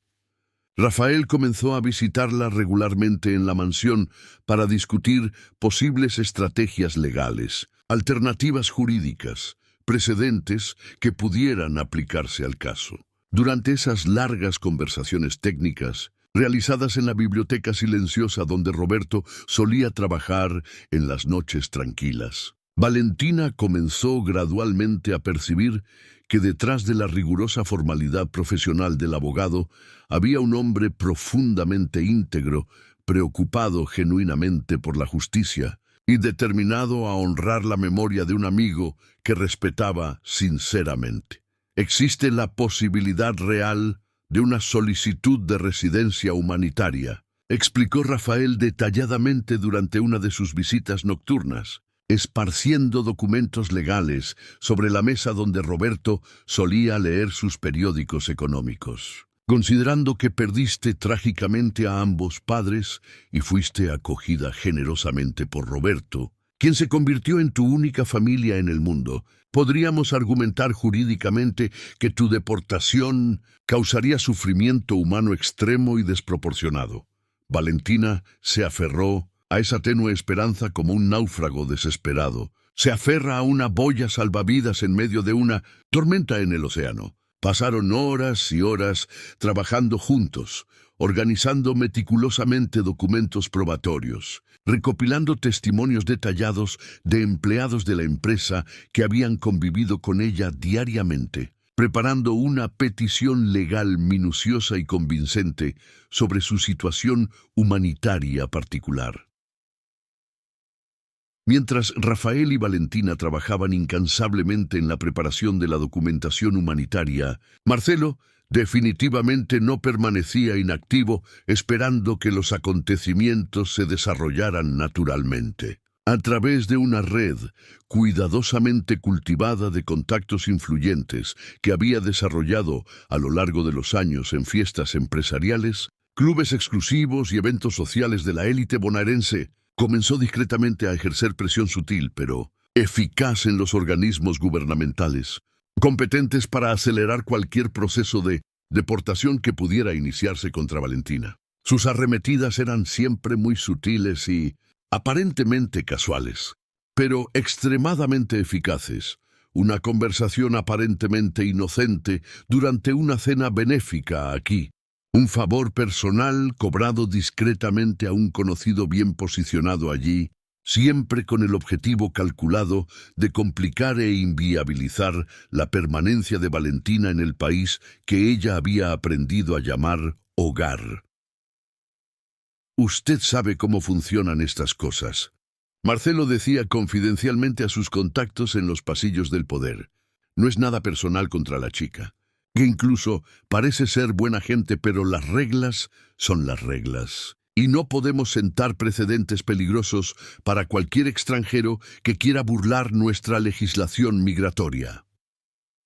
Rafael comenzó a visitarla regularmente en la mansión para discutir posibles estrategias legales, alternativas jurídicas, precedentes que pudieran aplicarse al caso. Durante esas largas conversaciones técnicas, realizadas en la biblioteca silenciosa donde Roberto solía trabajar en las noches tranquilas, Valentina comenzó gradualmente a percibir que detrás de la rigurosa formalidad profesional del abogado había un hombre profundamente íntegro, preocupado genuinamente por la justicia y determinado a honrar la memoria de un amigo que respetaba sinceramente. Existe la posibilidad real de una solicitud de residencia humanitaria, explicó Rafael detalladamente durante una de sus visitas nocturnas, esparciendo documentos legales sobre la mesa donde Roberto solía leer sus periódicos económicos. considerando que perdiste trágicamente a ambos padres y fuiste acogida generosamente por Roberto, quien se convirtió en tu única familia en el mundo. Podríamos argumentar jurídicamente que tu deportación causaría sufrimiento humano extremo y desproporcionado. Valentina se aferró a esa tenue esperanza como un náufrago desesperado. Se aferra a una boya salvavidas en medio de una tormenta en el océano. Pasaron horas y horas trabajando juntos, organizando meticulosamente documentos probatorios, recopilando testimonios detallados de empleados de la empresa que habían convivido con ella diariamente, preparando una petición legal minuciosa y convincente sobre su situación humanitaria particular. Mientras Rafael y Valentina trabajaban incansablemente en la preparación de la documentación humanitaria, Marcelo definitivamente no permanecía inactivo esperando que los acontecimientos se desarrollaran naturalmente. A través de una red cuidadosamente cultivada de contactos influyentes que había desarrollado a lo largo de los años en fiestas empresariales, clubes exclusivos y eventos sociales de la élite bonaerense, comenzó discretamente a ejercer presión sutil, pero eficaz en los organismos gubernamentales, competentes para acelerar cualquier proceso de deportación que pudiera iniciarse contra Valentina. Sus arremetidas eran siempre muy sutiles y aparentemente casuales, pero extremadamente eficaces. Una conversación aparentemente inocente durante una cena benéfica aquí. Un favor personal cobrado discretamente a un conocido bien posicionado allí, siempre con el objetivo calculado de complicar e inviabilizar la permanencia de Valentina en el país que ella había aprendido a llamar hogar. Usted sabe cómo funcionan estas cosas. Marcelo decía confidencialmente a sus contactos en los pasillos del poder. No es nada personal contra la chica, que incluso parece ser buena gente, pero las reglas son las reglas. Y no podemos sentar precedentes peligrosos para cualquier extranjero que quiera burlar nuestra legislación migratoria.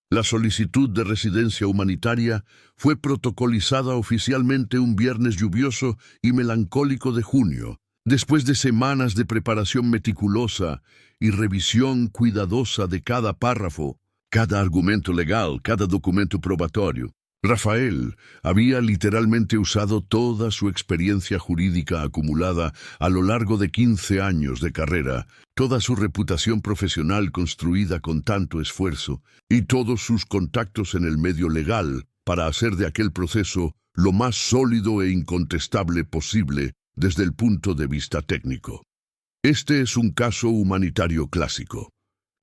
La solicitud de residencia humanitaria fue protocolizada oficialmente un viernes lluvioso y melancólico de junio, después de semanas de preparación meticulosa y revisión cuidadosa de cada párrafo, cada argumento legal, cada documento probatorio. Rafael había literalmente usado toda su experiencia jurídica acumulada a lo largo de 15 años de carrera, toda su reputación profesional construida con tanto esfuerzo y todos sus contactos en el medio legal para hacer de aquel proceso lo más sólido e incontestable posible desde el punto de vista técnico. Este es un caso humanitario clásico.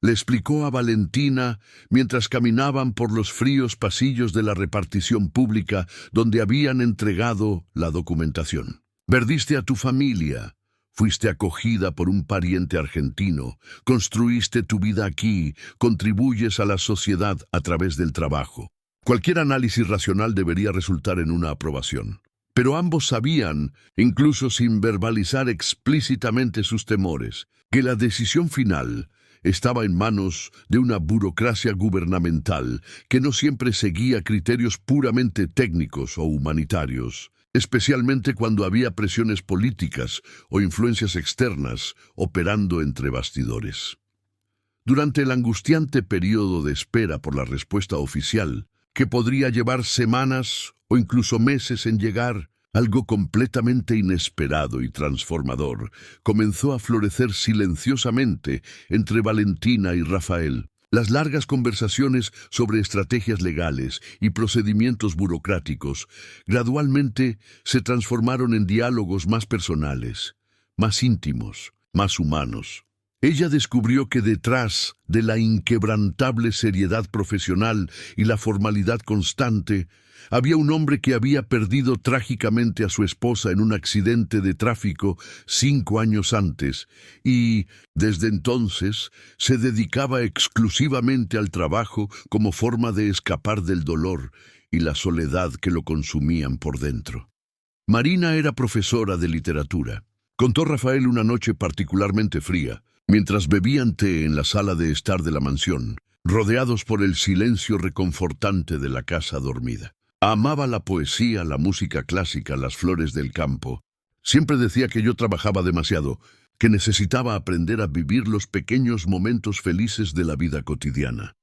Le explicó a Valentina mientras caminaban por los fríos pasillos de la repartición pública donde habían entregado la documentación. Perdiste a tu familia, fuiste acogida por un pariente argentino, construiste tu vida aquí, contribuyes a la sociedad a través del trabajo. Cualquier análisis racional debería resultar en una aprobación. Pero ambos sabían, incluso sin verbalizar explícitamente sus temores, que la decisión final estaba en manos de una burocracia gubernamental que no siempre seguía criterios puramente técnicos o humanitarios, especialmente cuando había presiones políticas o influencias externas operando entre bastidores. Durante el angustiante periodo de espera por la respuesta oficial, que podría llevar semanas o incluso meses en llegar, algo completamente inesperado y transformador comenzó a florecer silenciosamente entre Valentina y Rafael. Las largas conversaciones sobre estrategias legales y procedimientos burocráticos gradualmente se transformaron en diálogos más personales, más íntimos, más humanos. Ella descubrió que detrás de la inquebrantable seriedad profesional y la formalidad constante, había un hombre que había perdido trágicamente a su esposa en un accidente de tráfico 5 años antes y, desde entonces, se dedicaba exclusivamente al trabajo como forma de escapar del dolor y la soledad que lo consumían por dentro. Marina era profesora de literatura. Contó Rafael una noche particularmente fría, mientras bebían té en la sala de estar de la mansión, rodeados por el silencio reconfortante de la casa dormida. Amaba la poesía, la música clásica, las flores del campo. Siempre decía que yo trabajaba demasiado, que necesitaba aprender a vivir los pequeños momentos felices de la vida cotidiana.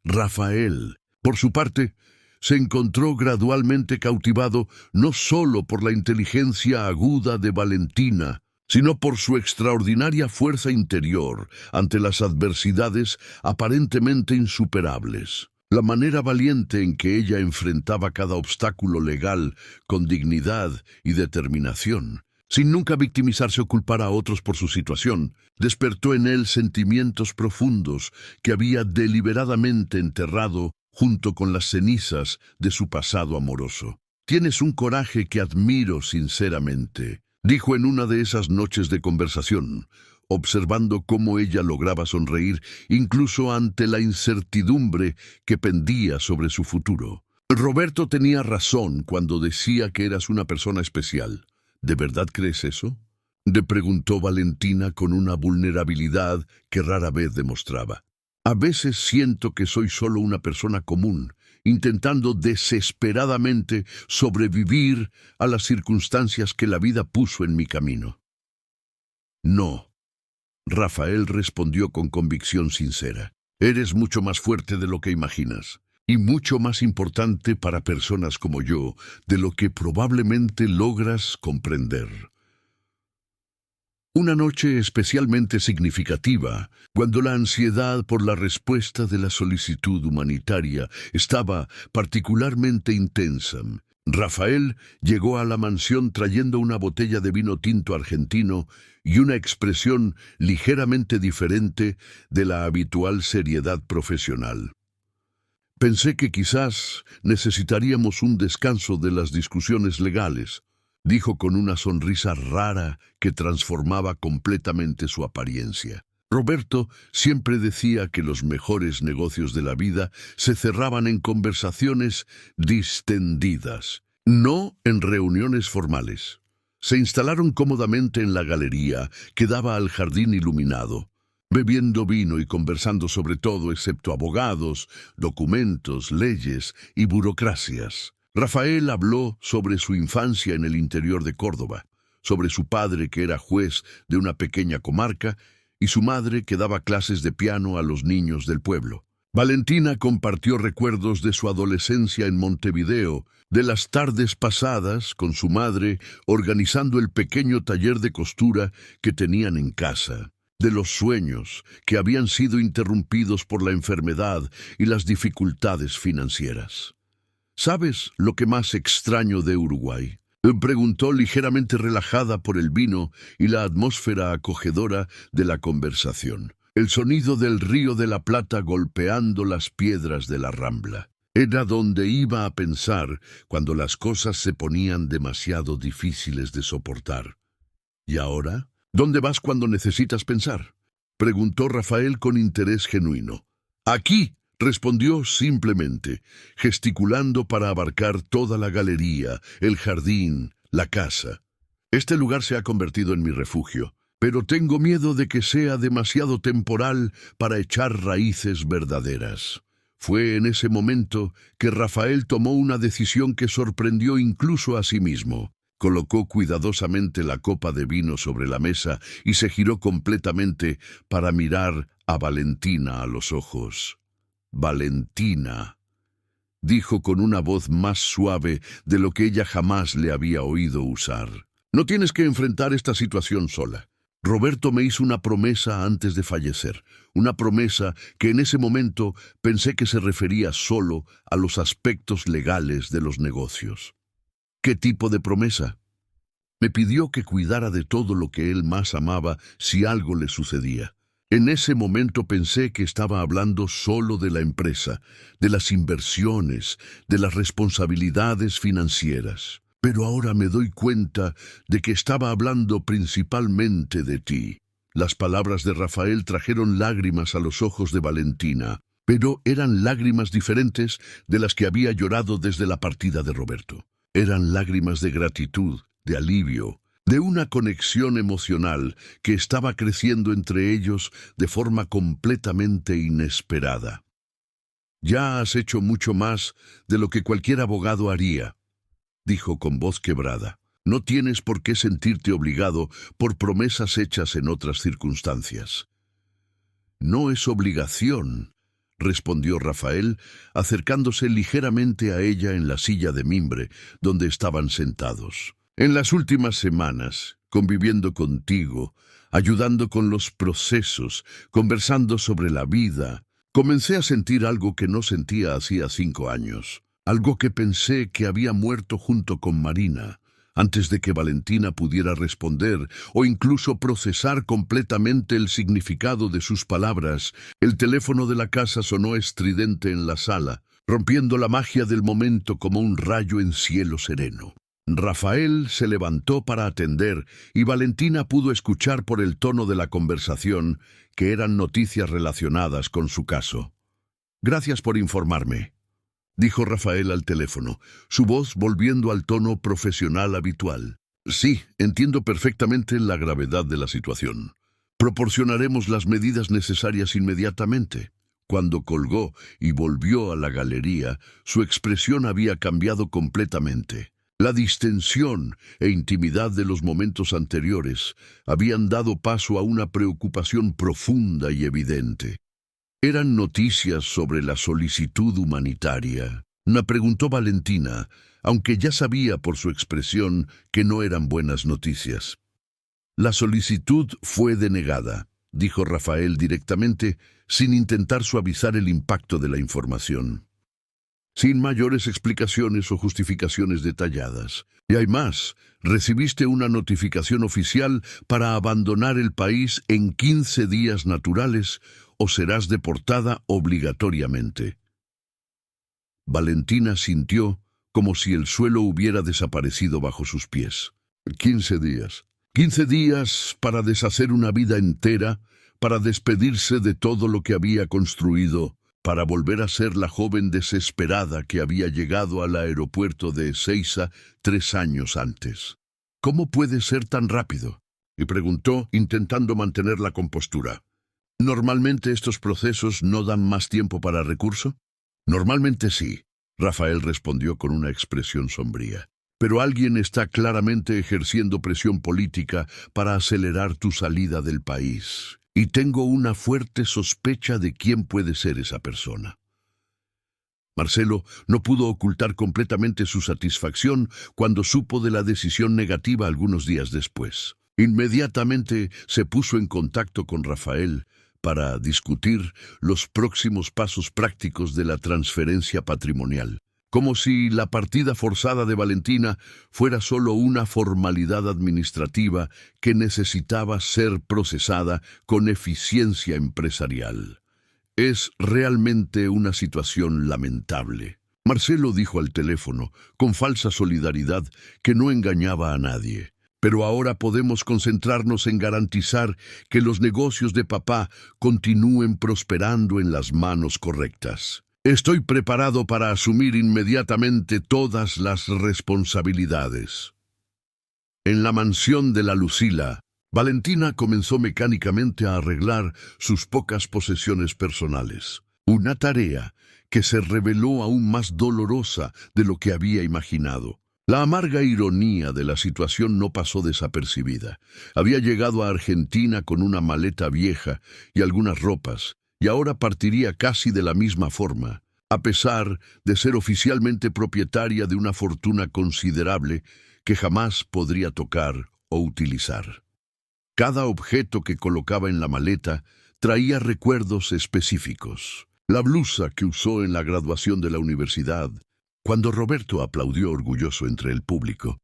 Rafael, por su parte, se encontró gradualmente cautivado no solo por la inteligencia aguda de Valentina, sino por su extraordinaria fuerza interior ante las adversidades aparentemente insuperables. La manera valiente en que ella enfrentaba cada obstáculo legal con dignidad y determinación, sin nunca victimizarse o culpar a otros por su situación, despertó en él sentimientos profundos que había deliberadamente enterrado junto con las cenizas de su pasado amoroso. «Tienes un coraje que admiro sinceramente», dijo en una de esas noches de conversación, observando cómo ella lograba sonreír incluso ante la incertidumbre que pendía sobre su futuro. «Roberto tenía razón cuando decía que eras una persona especial. ¿De verdad crees eso?», le preguntó Valentina con una vulnerabilidad que rara vez demostraba. «A veces siento que soy solo una persona común, intentando desesperadamente sobrevivir a las circunstancias que la vida puso en mi camino». «No», Rafael respondió con convicción sincera. «Eres mucho más fuerte de lo que imaginas, y mucho más importante para personas como yo de lo que probablemente logras comprender». Una noche especialmente significativa, cuando la ansiedad por la respuesta de la solicitud humanitaria estaba particularmente intensa, Rafael llegó a la mansión trayendo una botella de vino tinto argentino y una expresión ligeramente diferente de la habitual seriedad profesional. «Pensé que quizás necesitaríamos un descanso de las discusiones legales», dijo con una sonrisa rara que transformaba completamente su apariencia. Roberto siempre decía que los mejores negocios de la vida se cerraban en conversaciones distendidas, no en reuniones formales. Se instalaron cómodamente en la galería que daba al jardín iluminado, bebiendo vino y conversando sobre todo excepto abogados, documentos, leyes y burocracias. Rafael habló sobre su infancia en el interior de Córdoba, sobre su padre que era juez de una pequeña comarca y su madre que daba clases de piano a los niños del pueblo. Valentina compartió recuerdos de su adolescencia en Montevideo, de las tardes pasadas con su madre organizando el pequeño taller de costura que tenían en casa, de los sueños que habían sido interrumpidos por la enfermedad y las dificultades financieras. «¿Sabes lo que más extraño de Uruguay?», preguntó ligeramente relajada por el vino y la atmósfera acogedora de la conversación. «El sonido del río de la Plata golpeando las piedras de la Rambla. Era donde iba a pensar cuando las cosas se ponían demasiado difíciles de soportar». «¿Y ahora? ¿Dónde vas cuando necesitas pensar?», preguntó Rafael con interés genuino. «Aquí», respondió simplemente, gesticulando para abarcar toda la galería, el jardín, la casa. «Este lugar se ha convertido en mi refugio, pero tengo miedo de que sea demasiado temporal para echar raíces verdaderas». Fue en ese momento que Rafael tomó una decisión que sorprendió incluso a sí mismo. Colocó cuidadosamente la copa de vino sobre la mesa y se giró completamente para mirar a Valentina a los ojos. «Valentina», dijo con una voz más suave de lo que ella jamás le había oído usar. «No tienes que enfrentar esta situación sola. Roberto me hizo una promesa antes de fallecer, una promesa que en ese momento pensé que se refería solo a los aspectos legales de los negocios». «¿Qué tipo de promesa?». «Me pidió que cuidara de todo lo que él más amaba si algo le sucedía. En ese momento pensé que estaba hablando solo de la empresa, de las inversiones, de las responsabilidades financieras. Pero ahora me doy cuenta de que estaba hablando principalmente de ti». Las palabras de Rafael trajeron lágrimas a los ojos de Valentina, pero eran lágrimas diferentes de las que había llorado desde la partida de Roberto. Eran lágrimas de gratitud, de alivio, de una conexión emocional que estaba creciendo entre ellos de forma completamente inesperada. Ya has hecho mucho más de lo que cualquier abogado haría, dijo con voz quebrada. No tienes por qué sentirte obligado por promesas hechas en otras circunstancias. No es obligación, respondió Rafael, acercándose ligeramente a ella en la silla de mimbre donde estaban sentados. En las últimas semanas, conviviendo contigo, ayudando con los procesos, conversando sobre la vida, comencé a sentir algo que no sentía hacía 5 años, algo que pensé que había muerto junto con Marina, antes de que Valentina pudiera responder o incluso procesar completamente el significado de sus palabras. El teléfono de la casa sonó estridente en la sala, rompiendo la magia del momento como un rayo en cielo sereno. Rafael se levantó para atender y Valentina pudo escuchar por el tono de la conversación que eran noticias relacionadas con su caso. «Gracias por informarme», dijo Rafael al teléfono, su voz volviendo al tono profesional habitual. «Sí, entiendo perfectamente la gravedad de la situación. Proporcionaremos las medidas necesarias inmediatamente». Cuando colgó y volvió a la galería, su expresión había cambiado completamente. La distensión e intimidad de los momentos anteriores habían dado paso a una preocupación profunda y evidente. ¿Eran noticias sobre la solicitud humanitaria?, me preguntó Valentina, aunque ya sabía por su expresión que no eran buenas noticias. La solicitud fue denegada, dijo Rafael directamente, sin intentar suavizar el impacto de la información. Sin mayores explicaciones o justificaciones detalladas. Y hay más, recibiste una notificación oficial para abandonar el país en 15 días naturales o serás deportada obligatoriamente. Valentina sintió como si el suelo hubiera desaparecido bajo sus pies. 15 días. 15 días para deshacer una vida entera, para despedirse de todo lo que había construido, para volver a ser la joven desesperada que había llegado al aeropuerto de Ezeiza 3 años antes. «¿Cómo puede ser tan rápido?», y preguntó, intentando mantener la compostura. «¿Normalmente estos procesos no dan más tiempo para recurso?». «Normalmente sí», Rafael respondió con una expresión sombría. «Pero alguien está claramente ejerciendo presión política para acelerar tu salida del país. Y tengo una fuerte sospecha de quién puede ser esa persona». Marcelo no pudo ocultar completamente su satisfacción cuando supo de la decisión negativa algunos días después. Inmediatamente se puso en contacto con Rafael para discutir los próximos pasos prácticos de la transferencia patrimonial, como si la partida forzada de Valentina fuera solo una formalidad administrativa que necesitaba ser procesada con eficiencia empresarial. «Es realmente una situación lamentable», Marcelo dijo al teléfono, con falsa solidaridad que no engañaba a nadie. «Pero ahora podemos concentrarnos en garantizar que los negocios de papá continúen prosperando en las manos correctas. Estoy preparado para asumir inmediatamente todas las responsabilidades». En la mansión de la Lucila, Valentina comenzó mecánicamente a arreglar sus pocas posesiones personales. Una tarea que se reveló aún más dolorosa de lo que había imaginado. La amarga ironía de la situación no pasó desapercibida. Había llegado a Argentina con una maleta vieja y algunas ropas, y ahora partiría casi de la misma forma, a pesar de ser oficialmente propietaria de una fortuna considerable que jamás podría tocar o utilizar. Cada objeto que colocaba en la maleta traía recuerdos específicos. La blusa que usó en la graduación de la universidad, cuando Roberto aplaudió orgulloso entre el público.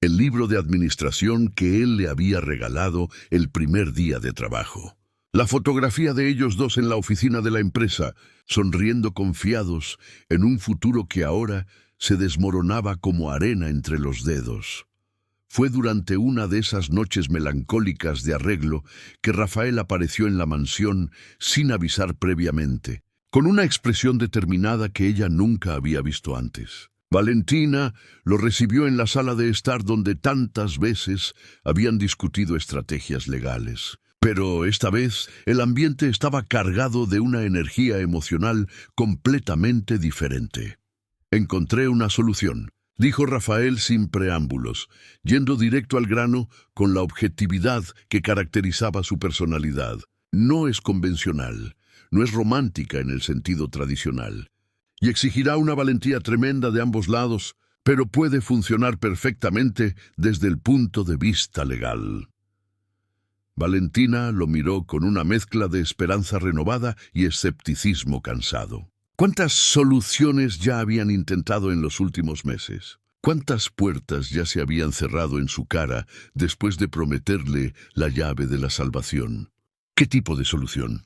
El libro de administración que él le había regalado el primer día de trabajo. La fotografía de ellos dos en la oficina de la empresa, sonriendo confiados en un futuro que ahora se desmoronaba como arena entre los dedos. Fue durante una de esas noches melancólicas de arreglo que Rafael apareció en la mansión sin avisar previamente, con una expresión determinada que ella nunca había visto antes. Valentina lo recibió en la sala de estar donde tantas veces habían discutido estrategias legales. Pero esta vez el ambiente estaba cargado de una energía emocional completamente diferente. Encontré una solución, dijo Rafael sin preámbulos, yendo directo al grano con la objetividad que caracterizaba su personalidad. No es convencional, no es romántica en el sentido tradicional, y exigirá una valentía tremenda de ambos lados, pero puede funcionar perfectamente desde el punto de vista legal. Valentina lo miró con una mezcla de esperanza renovada y escepticismo cansado. ¿Cuántas soluciones ya habían intentado en los últimos meses? ¿Cuántas puertas ya se habían cerrado en su cara después de prometerle la llave de la salvación? ¿Qué tipo de solución?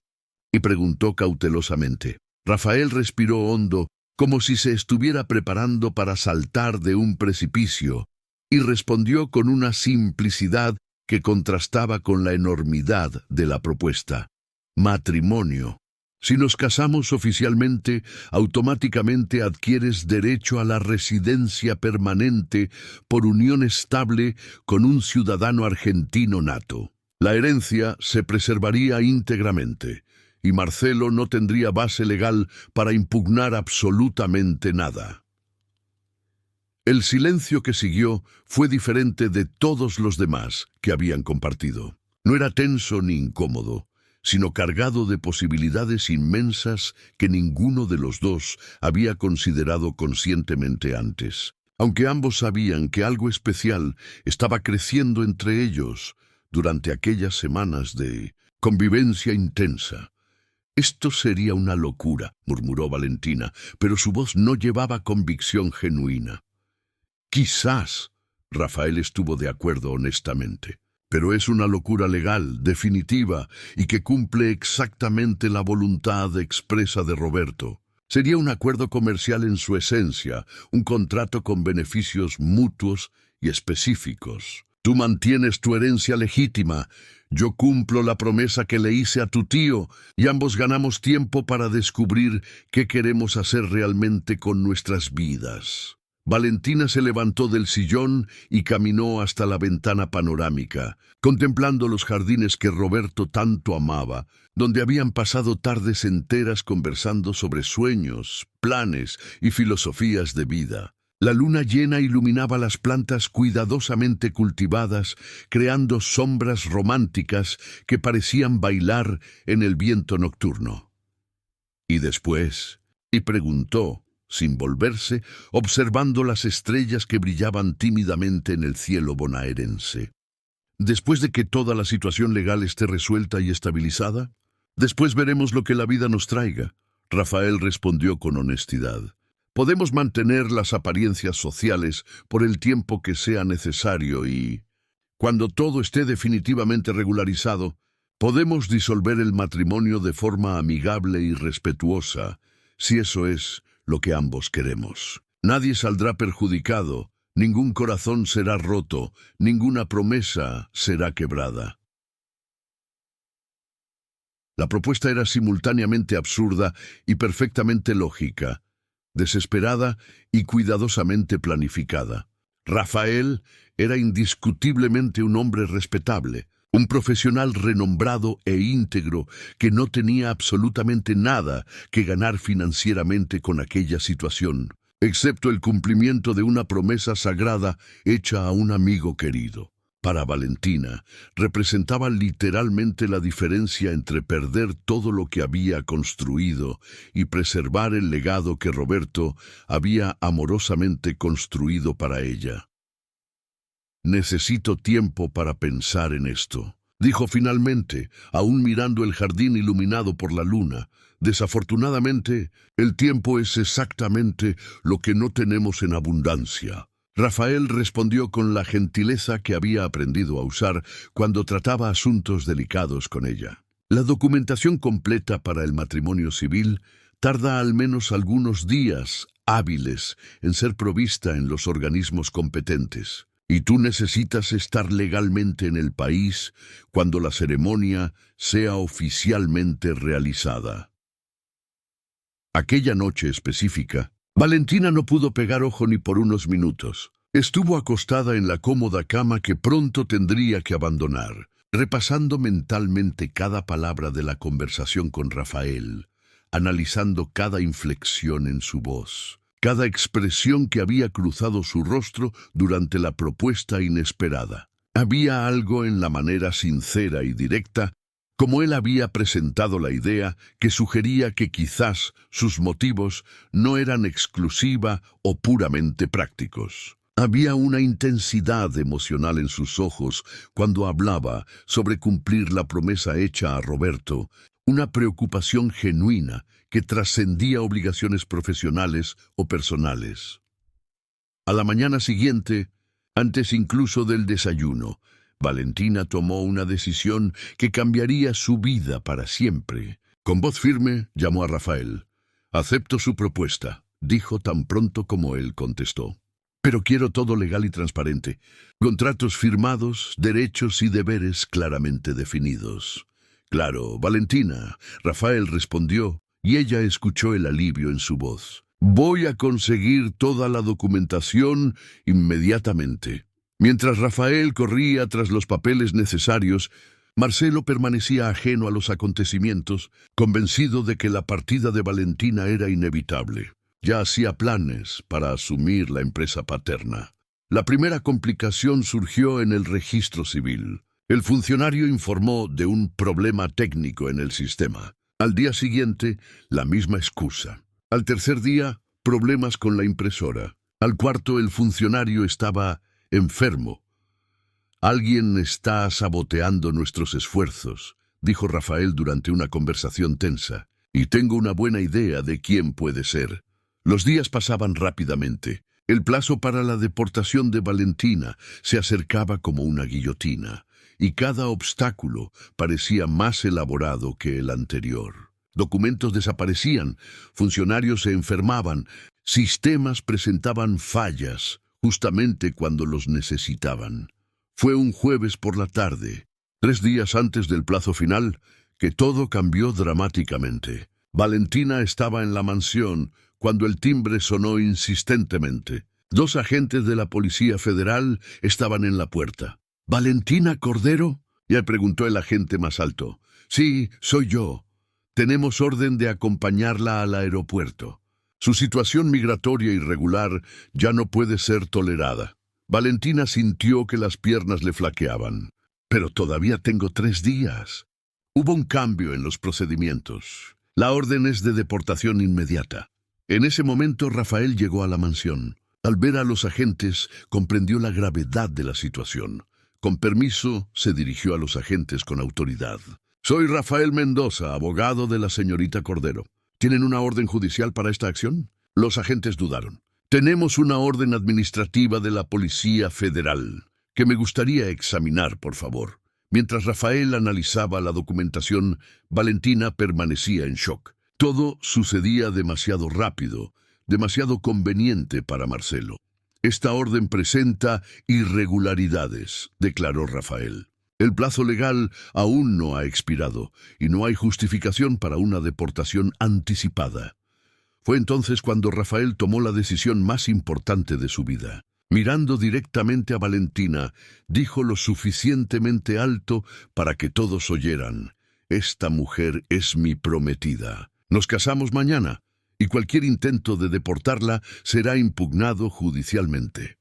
Y preguntó cautelosamente. Rafael respiró hondo, como si se estuviera preparando para saltar de un precipicio, y respondió con una simplicidad que contrastaba con la enormidad de la propuesta. Matrimonio. Si nos casamos oficialmente, automáticamente adquieres derecho a la residencia permanente por unión estable con un ciudadano argentino nato. La herencia se preservaría íntegramente, y Marcelo no tendría base legal para impugnar absolutamente nada. El silencio que siguió fue diferente de todos los demás que habían compartido. No era tenso ni incómodo, sino cargado de posibilidades inmensas que ninguno de los dos había considerado conscientemente antes. Aunque ambos sabían que algo especial estaba creciendo entre ellos durante aquellas semanas de convivencia intensa. «Esto sería una locura», murmuró Valentina, pero su voz no llevaba convicción genuina. «Quizás», Rafael estuvo de acuerdo honestamente, «pero es una locura legal, definitiva, y que cumple exactamente la voluntad expresa de Roberto. Sería un acuerdo comercial en su esencia, un contrato con beneficios mutuos y específicos. Tú mantienes tu herencia legítima, yo cumplo la promesa que le hice a tu tío, y ambos ganamos tiempo para descubrir qué queremos hacer realmente con nuestras vidas». Valentina se levantó del sillón y caminó hasta la ventana panorámica, contemplando los jardines que Roberto tanto amaba, donde habían pasado tardes enteras conversando sobre sueños, planes y filosofías de vida. La luna llena iluminaba las plantas cuidadosamente cultivadas, creando sombras románticas que parecían bailar en el viento nocturno. «¿Y después?», y preguntó, sin volverse, observando las estrellas que brillaban tímidamente en el cielo bonaerense. «Después de que toda la situación legal esté resuelta y estabilizada, después veremos lo que la vida nos traiga», Rafael respondió con honestidad. «Podemos mantener las apariencias sociales por el tiempo que sea necesario y, cuando todo esté definitivamente regularizado, podemos disolver el matrimonio de forma amigable y respetuosa, si eso es lo que ambos queremos. Nadie saldrá perjudicado, ningún corazón será roto, ninguna promesa será quebrada». La propuesta era simultáneamente absurda y perfectamente lógica, desesperada y cuidadosamente planificada. Rafael era indiscutiblemente un hombre respetable, un profesional renombrado e íntegro que no tenía absolutamente nada que ganar financieramente con aquella situación, excepto el cumplimiento de una promesa sagrada hecha a un amigo querido. Para Valentina, representaba literalmente la diferencia entre perder todo lo que había construido y preservar el legado que Roberto había amorosamente construido para ella. «Necesito tiempo para pensar en esto», dijo finalmente, aún mirando el jardín iluminado por la luna. «Desafortunadamente, el tiempo es exactamente lo que no tenemos en abundancia». Rafael respondió con la gentileza que había aprendido a usar cuando trataba asuntos delicados con ella. «La documentación completa para el matrimonio civil tarda al menos algunos días hábiles en ser provista en los organismos competentes. Y tú necesitas estar legalmente en el país cuando la ceremonia sea oficialmente realizada». Aquella noche específica, Valentina no pudo pegar ojo ni por unos minutos. Estuvo acostada en la cómoda cama que pronto tendría que abandonar, repasando mentalmente cada palabra de la conversación con Rafael, analizando cada inflexión en su voz, cada expresión que había cruzado su rostro durante la propuesta inesperada. Había algo en la manera sincera y directa, como él había presentado la idea, que sugería que quizás sus motivos no eran exclusiva o puramente prácticos. Había una intensidad emocional en sus ojos cuando hablaba sobre cumplir la promesa hecha a Roberto, una preocupación genuina que trascendía obligaciones profesionales o personales. A la mañana siguiente, antes incluso del desayuno, Valentina tomó una decisión que cambiaría su vida para siempre. Con voz firme llamó a Rafael. «Acepto su propuesta», dijo tan pronto como él contestó. «Pero quiero todo legal y transparente. Contratos firmados, derechos y deberes claramente definidos». «Claro, Valentina», Rafael respondió, y ella escuchó el alivio en su voz. «Voy a conseguir toda la documentación inmediatamente». Mientras Rafael corría tras los papeles necesarios, Marcelo permanecía ajeno a los acontecimientos, convencido de que la partida de Valentina era inevitable. Ya hacía planes para asumir la empresa paterna. La primera complicación surgió en el registro civil. El funcionario informó de un problema técnico en el sistema. Al día siguiente, la misma excusa. Al tercer día, problemas con la impresora. Al cuarto, el funcionario estaba enfermo. «Alguien está saboteando nuestros esfuerzos», dijo Rafael durante una conversación tensa, «y tengo una buena idea de quién puede ser». Los días pasaban rápidamente. El plazo para la deportación de Valentina se acercaba como una guillotina, y cada obstáculo parecía más elaborado que el anterior. Documentos desaparecían, funcionarios se enfermaban, sistemas presentaban fallas, justamente cuando los necesitaban. Fue un jueves por la tarde, 3 días antes del plazo final, que todo cambió dramáticamente. Valentina estaba en la mansión cuando el timbre sonó insistentemente. 2 agentes de la Policía Federal estaban en la puerta. «¿Valentina Cordero?», ya preguntó el agente más alto. «Sí, soy yo. Tenemos orden de acompañarla al aeropuerto. Su situación migratoria irregular ya no puede ser tolerada». Valentina sintió que las piernas le flaqueaban. «Pero todavía tengo 3 días». Hubo un cambio en los procedimientos. La orden es de deportación inmediata. En ese momento Rafael llegó a la mansión. Al ver a los agentes, comprendió la gravedad de la situación. Con permiso, se dirigió a los agentes con autoridad. «Soy Rafael Mendoza, abogado de la señorita Cordero. ¿Tienen una orden judicial para esta acción?». Los agentes dudaron. «Tenemos una orden administrativa de la Policía Federal, que me gustaría examinar, por favor». Mientras Rafael analizaba la documentación, Valentina permanecía en shock. Todo sucedía demasiado rápido, demasiado conveniente para Marcelo. «Esta orden presenta irregularidades», declaró Rafael. «El plazo legal aún no ha expirado y no hay justificación para una deportación anticipada». Fue entonces cuando Rafael tomó la decisión más importante de su vida. Mirando directamente a Valentina, dijo lo suficientemente alto para que todos oyeran: «Esta mujer es mi prometida. Nos casamos mañana, y cualquier intento de deportarla será impugnado judicialmente».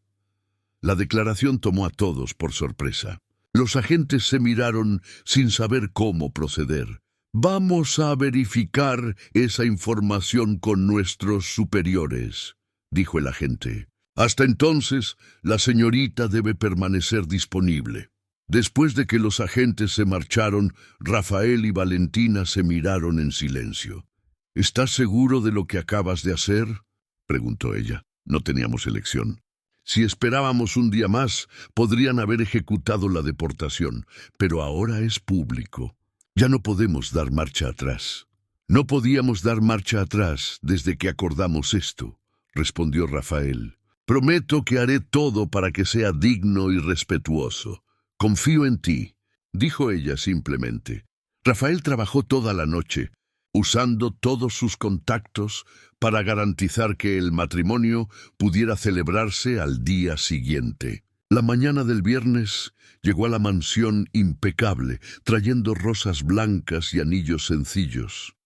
La declaración tomó a todos por sorpresa. Los agentes se miraron sin saber cómo proceder. «Vamos a verificar esa información con nuestros superiores», dijo el agente. «Hasta entonces, la señorita debe permanecer disponible». Después de que los agentes se marcharon, Rafael y Valentina se miraron en silencio. «¿Estás seguro de lo que acabas de hacer?», preguntó ella. «No teníamos elección. Si esperábamos un día más, podrían haber ejecutado la deportación, pero ahora es público. Ya no podemos dar marcha atrás». «No podíamos dar marcha atrás desde que acordamos esto», respondió Rafael. «Prometo que haré todo para que sea digno y respetuoso. Confío en ti», dijo ella simplemente. Rafael trabajó toda la noche, usando todos sus contactos para garantizar que el matrimonio pudiera celebrarse al día siguiente. La mañana del viernes llegó a la mansión impecable, trayendo rosas blancas y anillos sencillos.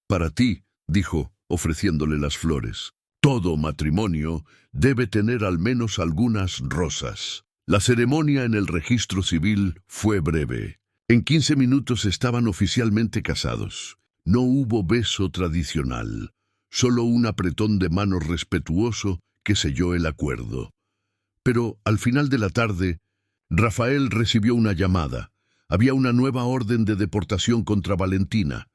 Para ti, dijo, ofreciéndole las flores. Todo matrimonio debe tener al menos algunas rosas. La ceremonia en el registro civil fue breve. En 15 minutos estaban oficialmente casados. No hubo beso tradicional, solo un apretón de manos respetuoso que selló el acuerdo. Pero al final de la tarde, Rafael recibió una llamada. Había una nueva orden de deportación contra Valentina,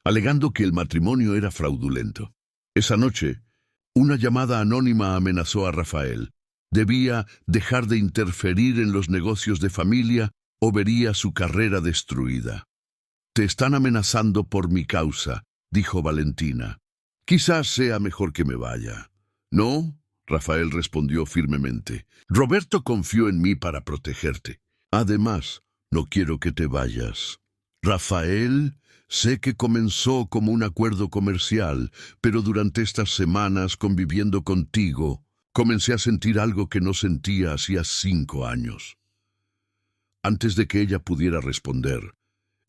alegando que el matrimonio era fraudulento. Esa noche, una llamada anónima amenazó a Rafael. Debía dejar de interferir en los negocios de familia o vería su carrera destruida. «Te están amenazando por mi causa», dijo Valentina. «Quizás sea mejor que me vaya». «No», Rafael respondió firmemente. «Roberto confió en mí para protegerte. Además, no quiero que te vayas». «Rafael, sé que comenzó como un acuerdo comercial, pero durante estas semanas conviviendo contigo, comencé a sentir algo que no sentía hacía 5 años». Antes de que ella pudiera responder,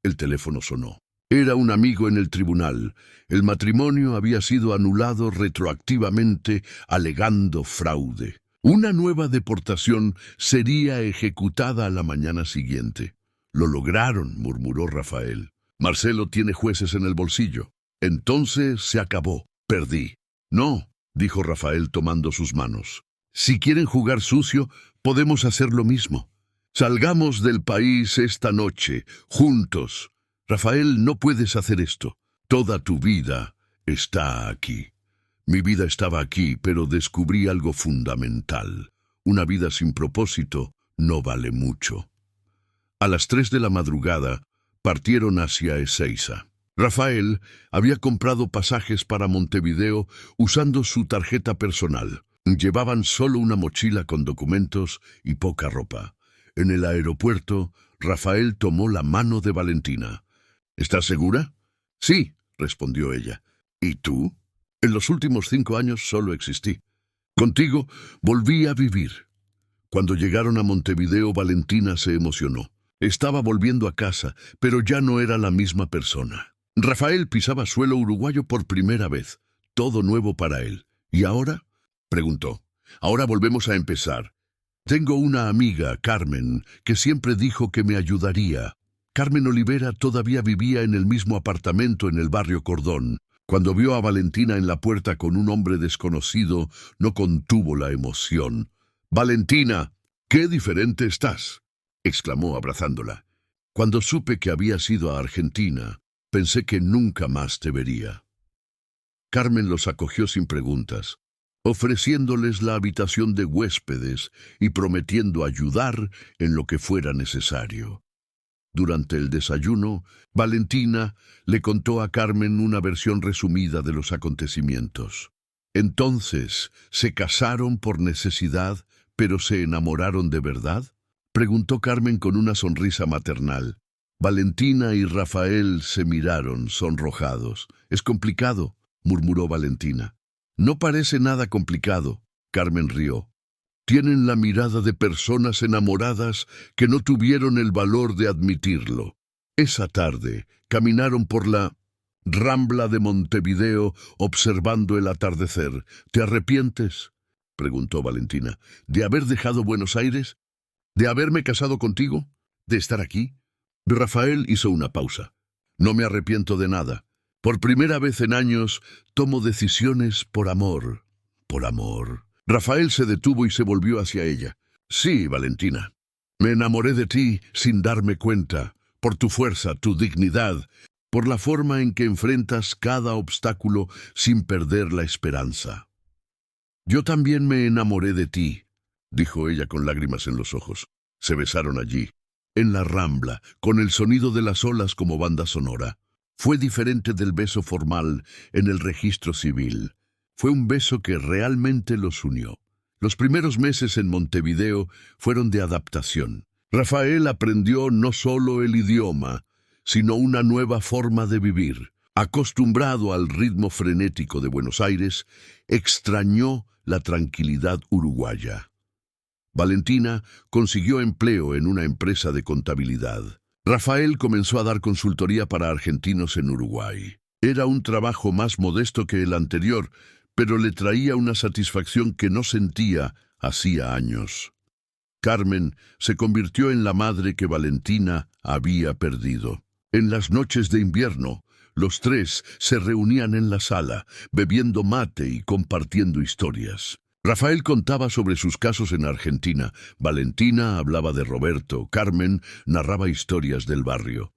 el teléfono sonó. Era un amigo en el tribunal. El matrimonio había sido anulado retroactivamente, alegando fraude. Una nueva deportación sería ejecutada a la mañana siguiente. «Lo lograron», murmuró Rafael. «Marcelo tiene jueces en el bolsillo. Entonces se acabó. Perdí». «No», dijo Rafael tomando sus manos. «Si quieren jugar sucio, podemos hacer lo mismo. Salgamos del país esta noche, juntos. Rafael, no puedes hacer esto. Toda tu vida está aquí». Mi vida estaba aquí, pero descubrí algo fundamental. Una vida sin propósito no vale mucho. A las 3 de la madrugada, partieron hacia Ezeiza. Rafael había comprado pasajes para Montevideo usando su tarjeta personal. Llevaban solo una mochila con documentos y poca ropa. En el aeropuerto, Rafael tomó la mano de Valentina. «¿Estás segura?» «Sí», respondió ella. «¿Y tú?» «En los últimos 5 años solo existí. Contigo volví a vivir». Cuando llegaron a Montevideo, Valentina se emocionó. Estaba volviendo a casa, pero ya no era la misma persona. Rafael pisaba suelo uruguayo por primera vez, todo nuevo para él. «¿Y ahora?», preguntó. «Ahora volvemos a empezar. Tengo una amiga, Carmen, que siempre dijo que me ayudaría». Carmen Olivera todavía vivía en el mismo apartamento en el barrio Cordón. Cuando vio a Valentina en la puerta con un hombre desconocido, no contuvo la emoción. «Valentina, qué diferente estás», exclamó abrazándola. «Cuando supe que habías ido a Argentina, pensé que nunca más te vería». Carmen los acogió sin preguntas, ofreciéndoles la habitación de huéspedes y prometiendo ayudar en lo que fuera necesario. Durante el desayuno, Valentina le contó a Carmen una versión resumida de los acontecimientos. «¿Entonces se casaron por necesidad, pero se enamoraron de verdad?», preguntó Carmen con una sonrisa maternal. Valentina y Rafael se miraron sonrojados. «Es complicado», murmuró Valentina. «No parece nada complicado», Carmen rió. «Tienen la mirada de personas enamoradas que no tuvieron el valor de admitirlo». Esa tarde caminaron por la Rambla de Montevideo observando el atardecer. «¿Te arrepientes?», preguntó Valentina. «¿De haber dejado Buenos Aires? ¿De haberme casado contigo? ¿De estar aquí?». Rafael hizo una pausa. «No me arrepiento de nada. Por primera vez en años tomo decisiones por amor». «¿Por amor?». Rafael se detuvo y se volvió hacia ella. «Sí, Valentina. Me enamoré de ti sin darme cuenta, por tu fuerza, tu dignidad, por la forma en que enfrentas cada obstáculo sin perder la esperanza». «Yo también me enamoré de ti», dijo ella con lágrimas en los ojos. Se besaron allí, en la Rambla, con el sonido de las olas como banda sonora. Fue diferente del beso formal en el registro civil. Fue un beso que realmente los unió. Los primeros meses en Montevideo fueron de adaptación. Rafael aprendió no solo el idioma, sino una nueva forma de vivir. Acostumbrado al ritmo frenético de Buenos Aires, extrañó la tranquilidad uruguaya. Valentina consiguió empleo en una empresa de contabilidad. Rafael comenzó a dar consultoría para argentinos en Uruguay. Era un trabajo más modesto que el anterior, pero le traía una satisfacción que no sentía hacía años. Carmen se convirtió en la madre que Valentina había perdido. En las noches de invierno, los tres se reunían en la sala, bebiendo mate y compartiendo historias. Rafael contaba sobre sus casos en Argentina, Valentina hablaba de Roberto, Carmen narraba historias del barrio.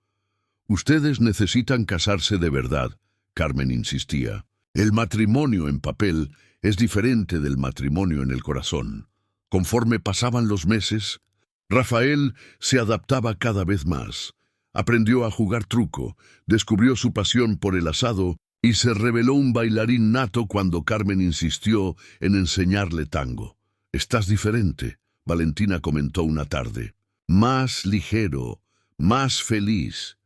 «Ustedes necesitan casarse de verdad», Carmen insistía. «El matrimonio en papel es diferente del matrimonio en el corazón». Conforme pasaban los meses, Rafael se adaptaba cada vez más. Aprendió a jugar truco, descubrió su pasión por el asado y se reveló un bailarín nato cuando Carmen insistió en enseñarle tango. «Estás diferente», Valentina comentó una tarde. «Más ligero, más feliz.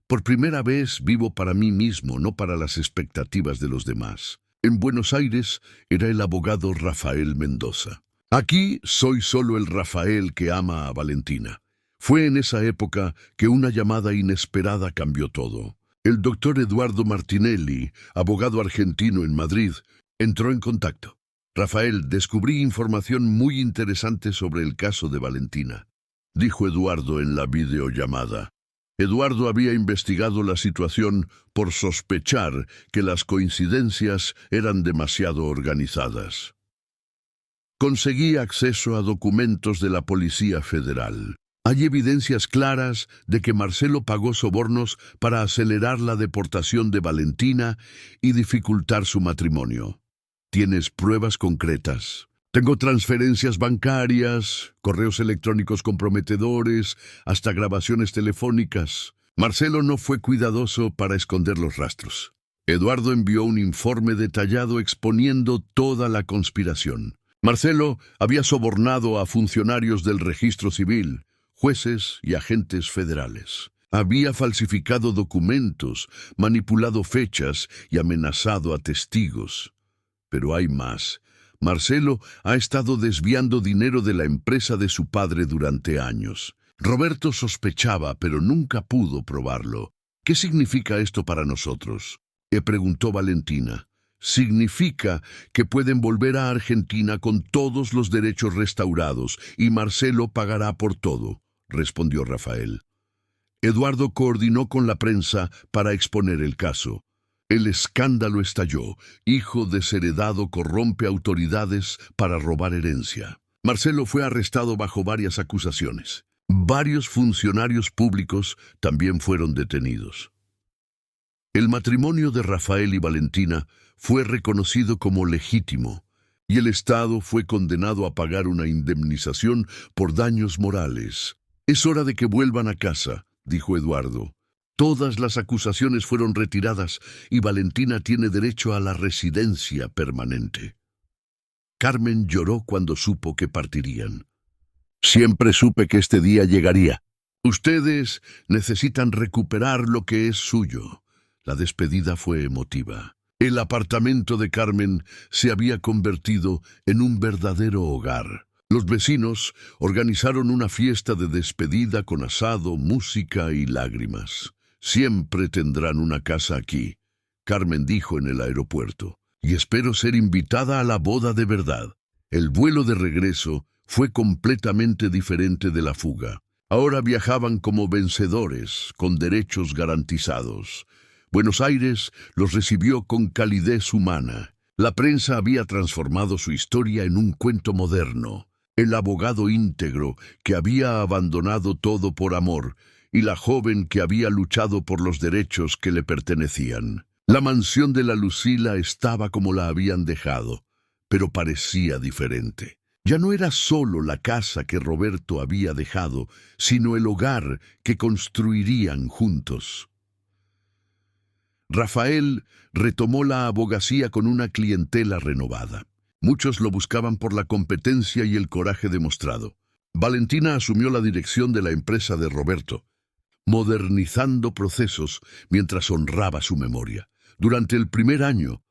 Por primera vez vivo para mí mismo, no para las expectativas de los demás». En Buenos Aires era el abogado Rafael Mendoza. Aquí soy solo el Rafael que ama a Valentina. Fue en esa época que una llamada inesperada cambió todo. El doctor Eduardo Martinelli, abogado argentino en Madrid, entró en contacto. «Rafael, descubrí información muy interesante sobre el caso de Valentina», dijo Eduardo en la videollamada. Eduardo había investigado la situación por sospechar que las coincidencias eran demasiado organizadas. Conseguí acceso a documentos de la Policía Federal. Hay evidencias claras de que Marcelo pagó sobornos para acelerar la deportación de Valentina y dificultar su matrimonio. ¿Tienes pruebas concretas? Tengo transferencias bancarias, correos electrónicos comprometedores, hasta grabaciones telefónicas. Marcelo no fue cuidadoso para esconder los rastros. Eduardo envió un informe detallado exponiendo toda la conspiración. Marcelo había sobornado a funcionarios del registro civil, jueces y agentes federales. Había falsificado documentos, manipulado fechas y amenazado a testigos. Pero hay más. Marcelo ha estado desviando dinero de la empresa de su padre durante años. Roberto sospechaba, pero nunca pudo probarlo. ¿Qué significa esto para nosotros?, preguntó Valentina. Significa que pueden volver a Argentina con todos los derechos restaurados y Marcelo pagará por todo, respondió Rafael. Eduardo coordinó con la prensa para exponer el caso. El escándalo estalló. Hijo desheredado corrompe autoridades para robar herencia. Marcelo fue arrestado bajo varias acusaciones. Varios funcionarios públicos también fueron detenidos. El matrimonio de Rafael y Valentina fue reconocido como legítimo y el Estado fue condenado a pagar una indemnización por daños morales. «Es hora de que vuelvan a casa», dijo Eduardo. «Todas las acusaciones fueron retiradas y Valentina tiene derecho a la residencia permanente». Carmen lloró cuando supo que partirían. «Siempre supe que este día llegaría. Ustedes necesitan recuperar lo que es suyo». La despedida fue emotiva. El apartamento de Carmen se había convertido en un verdadero hogar. Los vecinos organizaron una fiesta de despedida con asado, música y lágrimas. «Siempre tendrán una casa aquí», Carmen dijo en el aeropuerto, «y espero ser invitada a la boda de verdad». El vuelo de regreso fue completamente diferente de la fuga. Ahora viajaban como vencedores, con derechos garantizados. Buenos Aires los recibió con calidez humana. La prensa había transformado su historia en un cuento moderno. El abogado íntegro que había abandonado todo por amor y la joven que había luchado por los derechos que le pertenecían. La mansión de la Lucila estaba como la habían dejado, pero parecía diferente. Ya no era solo la casa que Roberto había dejado, sino el hogar que construirían juntos. Rafael retomó la abogacía con una clientela renovada. Muchos lo buscaban por la competencia y el coraje demostrado. Valentina asumió la dirección de la empresa de Roberto, modernizando procesos mientras honraba su memoria. Durante el primer año,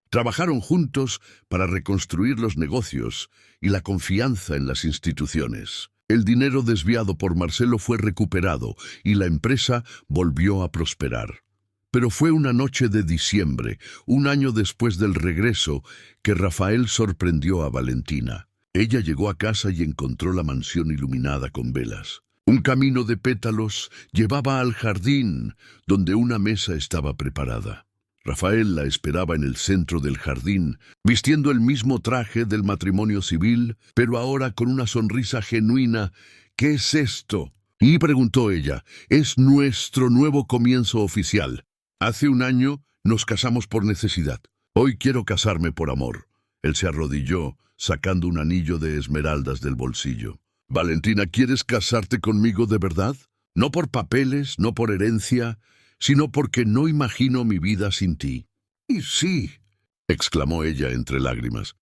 Trabajaron juntos para reconstruir los negocios y la confianza en las instituciones. El dinero desviado por Marcelo fue recuperado y la empresa volvió a prosperar. Pero fue una noche de diciembre, un año después del regreso, que Rafael sorprendió a Valentina. Ella llegó a casa y encontró la mansión iluminada con velas. Un camino de pétalos llevaba al jardín, donde una mesa estaba preparada. Rafael la esperaba en el centro del jardín, vistiendo el mismo traje del matrimonio civil, pero ahora con una sonrisa genuina. «¿Qué es esto?», y preguntó ella. «Es nuestro nuevo comienzo oficial. Hace un año nos casamos por necesidad. Hoy quiero casarme por amor». Él se arrodilló, sacando un anillo de esmeraldas del bolsillo. «Valentina, ¿quieres casarte conmigo de verdad? No por papeles, no por herencia, sino porque no imagino mi vida sin ti». «Y sí», exclamó ella entre lágrimas.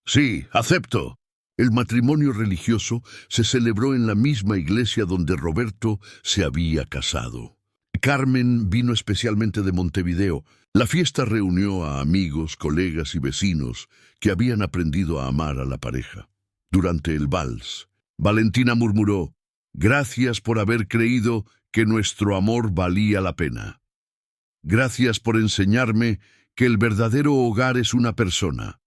«Sí, acepto». El matrimonio religioso se celebró en la misma iglesia donde Roberto se había casado. Carmen vino especialmente de Montevideo. La fiesta reunió a amigos, colegas y vecinos que habían aprendido a amar a la pareja. Durante el vals, Valentina murmuró: «Gracias por haber creído que nuestro amor valía la pena. Gracias por enseñarme que el verdadero hogar es una persona».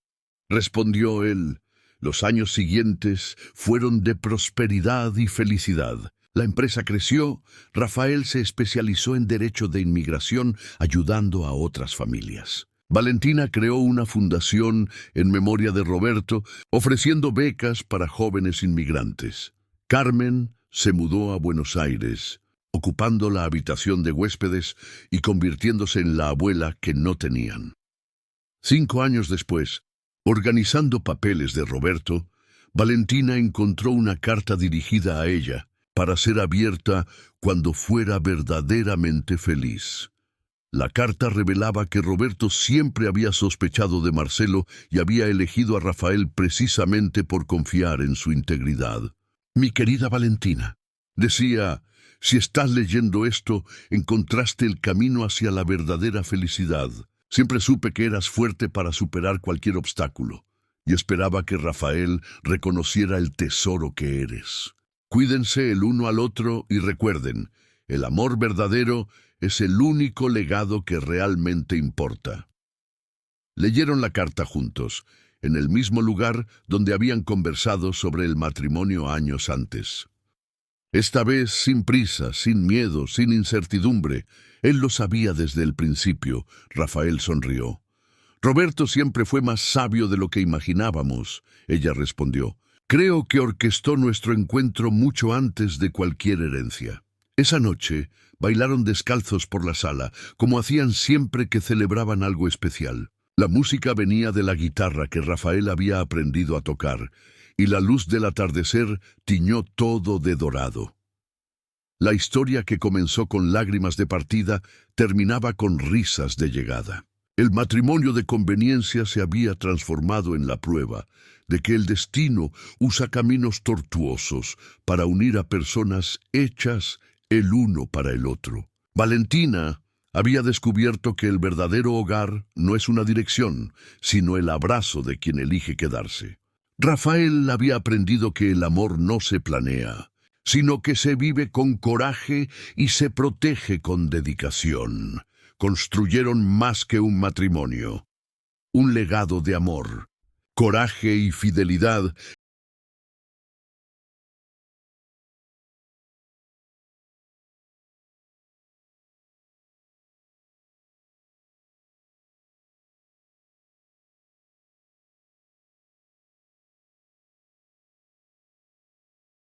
Respondió él. Los años siguientes fueron de prosperidad y felicidad. La empresa creció. Rafael se especializó en derecho de inmigración, ayudando a otras familias. Valentina creó una fundación en memoria de Roberto, ofreciendo becas para jóvenes inmigrantes. Carmen se mudó a Buenos Aires, ocupando la habitación de huéspedes y convirtiéndose en la abuela que no tenían. 5 años después, organizando papeles de Roberto, Valentina encontró una carta dirigida a ella para ser abierta cuando fuera verdaderamente feliz. La carta revelaba que Roberto siempre había sospechado de Marcelo y había elegido a Rafael precisamente por confiar en su integridad. «Mi querida Valentina», decía, «si estás leyendo esto, encontraste el camino hacia la verdadera felicidad. Siempre supe que eras fuerte para superar cualquier obstáculo y esperaba que Rafael reconociera el tesoro que eres. Cuídense el uno al otro y recuerden, el amor verdadero es el único legado que realmente importa». Leyeron la carta juntos, en el mismo lugar donde habían conversado sobre el matrimonio años antes. Esta vez sin prisa, sin miedo, sin incertidumbre. Él lo sabía desde el principio. Rafael sonrió. «Roberto siempre fue más sabio de lo que imaginábamos», ella respondió. «Creo que orquestó nuestro encuentro mucho antes de cualquier herencia». Esa noche bailaron descalzos por la sala, como hacían siempre que celebraban algo especial. La música venía de la guitarra que Rafael había aprendido a tocar, y la luz del atardecer tiñó todo de dorado. La historia, que comenzó con lágrimas de partida, terminaba con risas de llegada. El matrimonio de conveniencia se había transformado en la prueba de que el destino usa caminos tortuosos para unir a personas hechas el uno para el otro. Valentina había descubierto que el verdadero hogar no es una dirección, sino el abrazo de quien elige quedarse. Rafael había aprendido que el amor no se planea, sino que se vive con coraje y se protege con dedicación. Construyeron más que un matrimonio, un legado de amor, coraje y fidelidad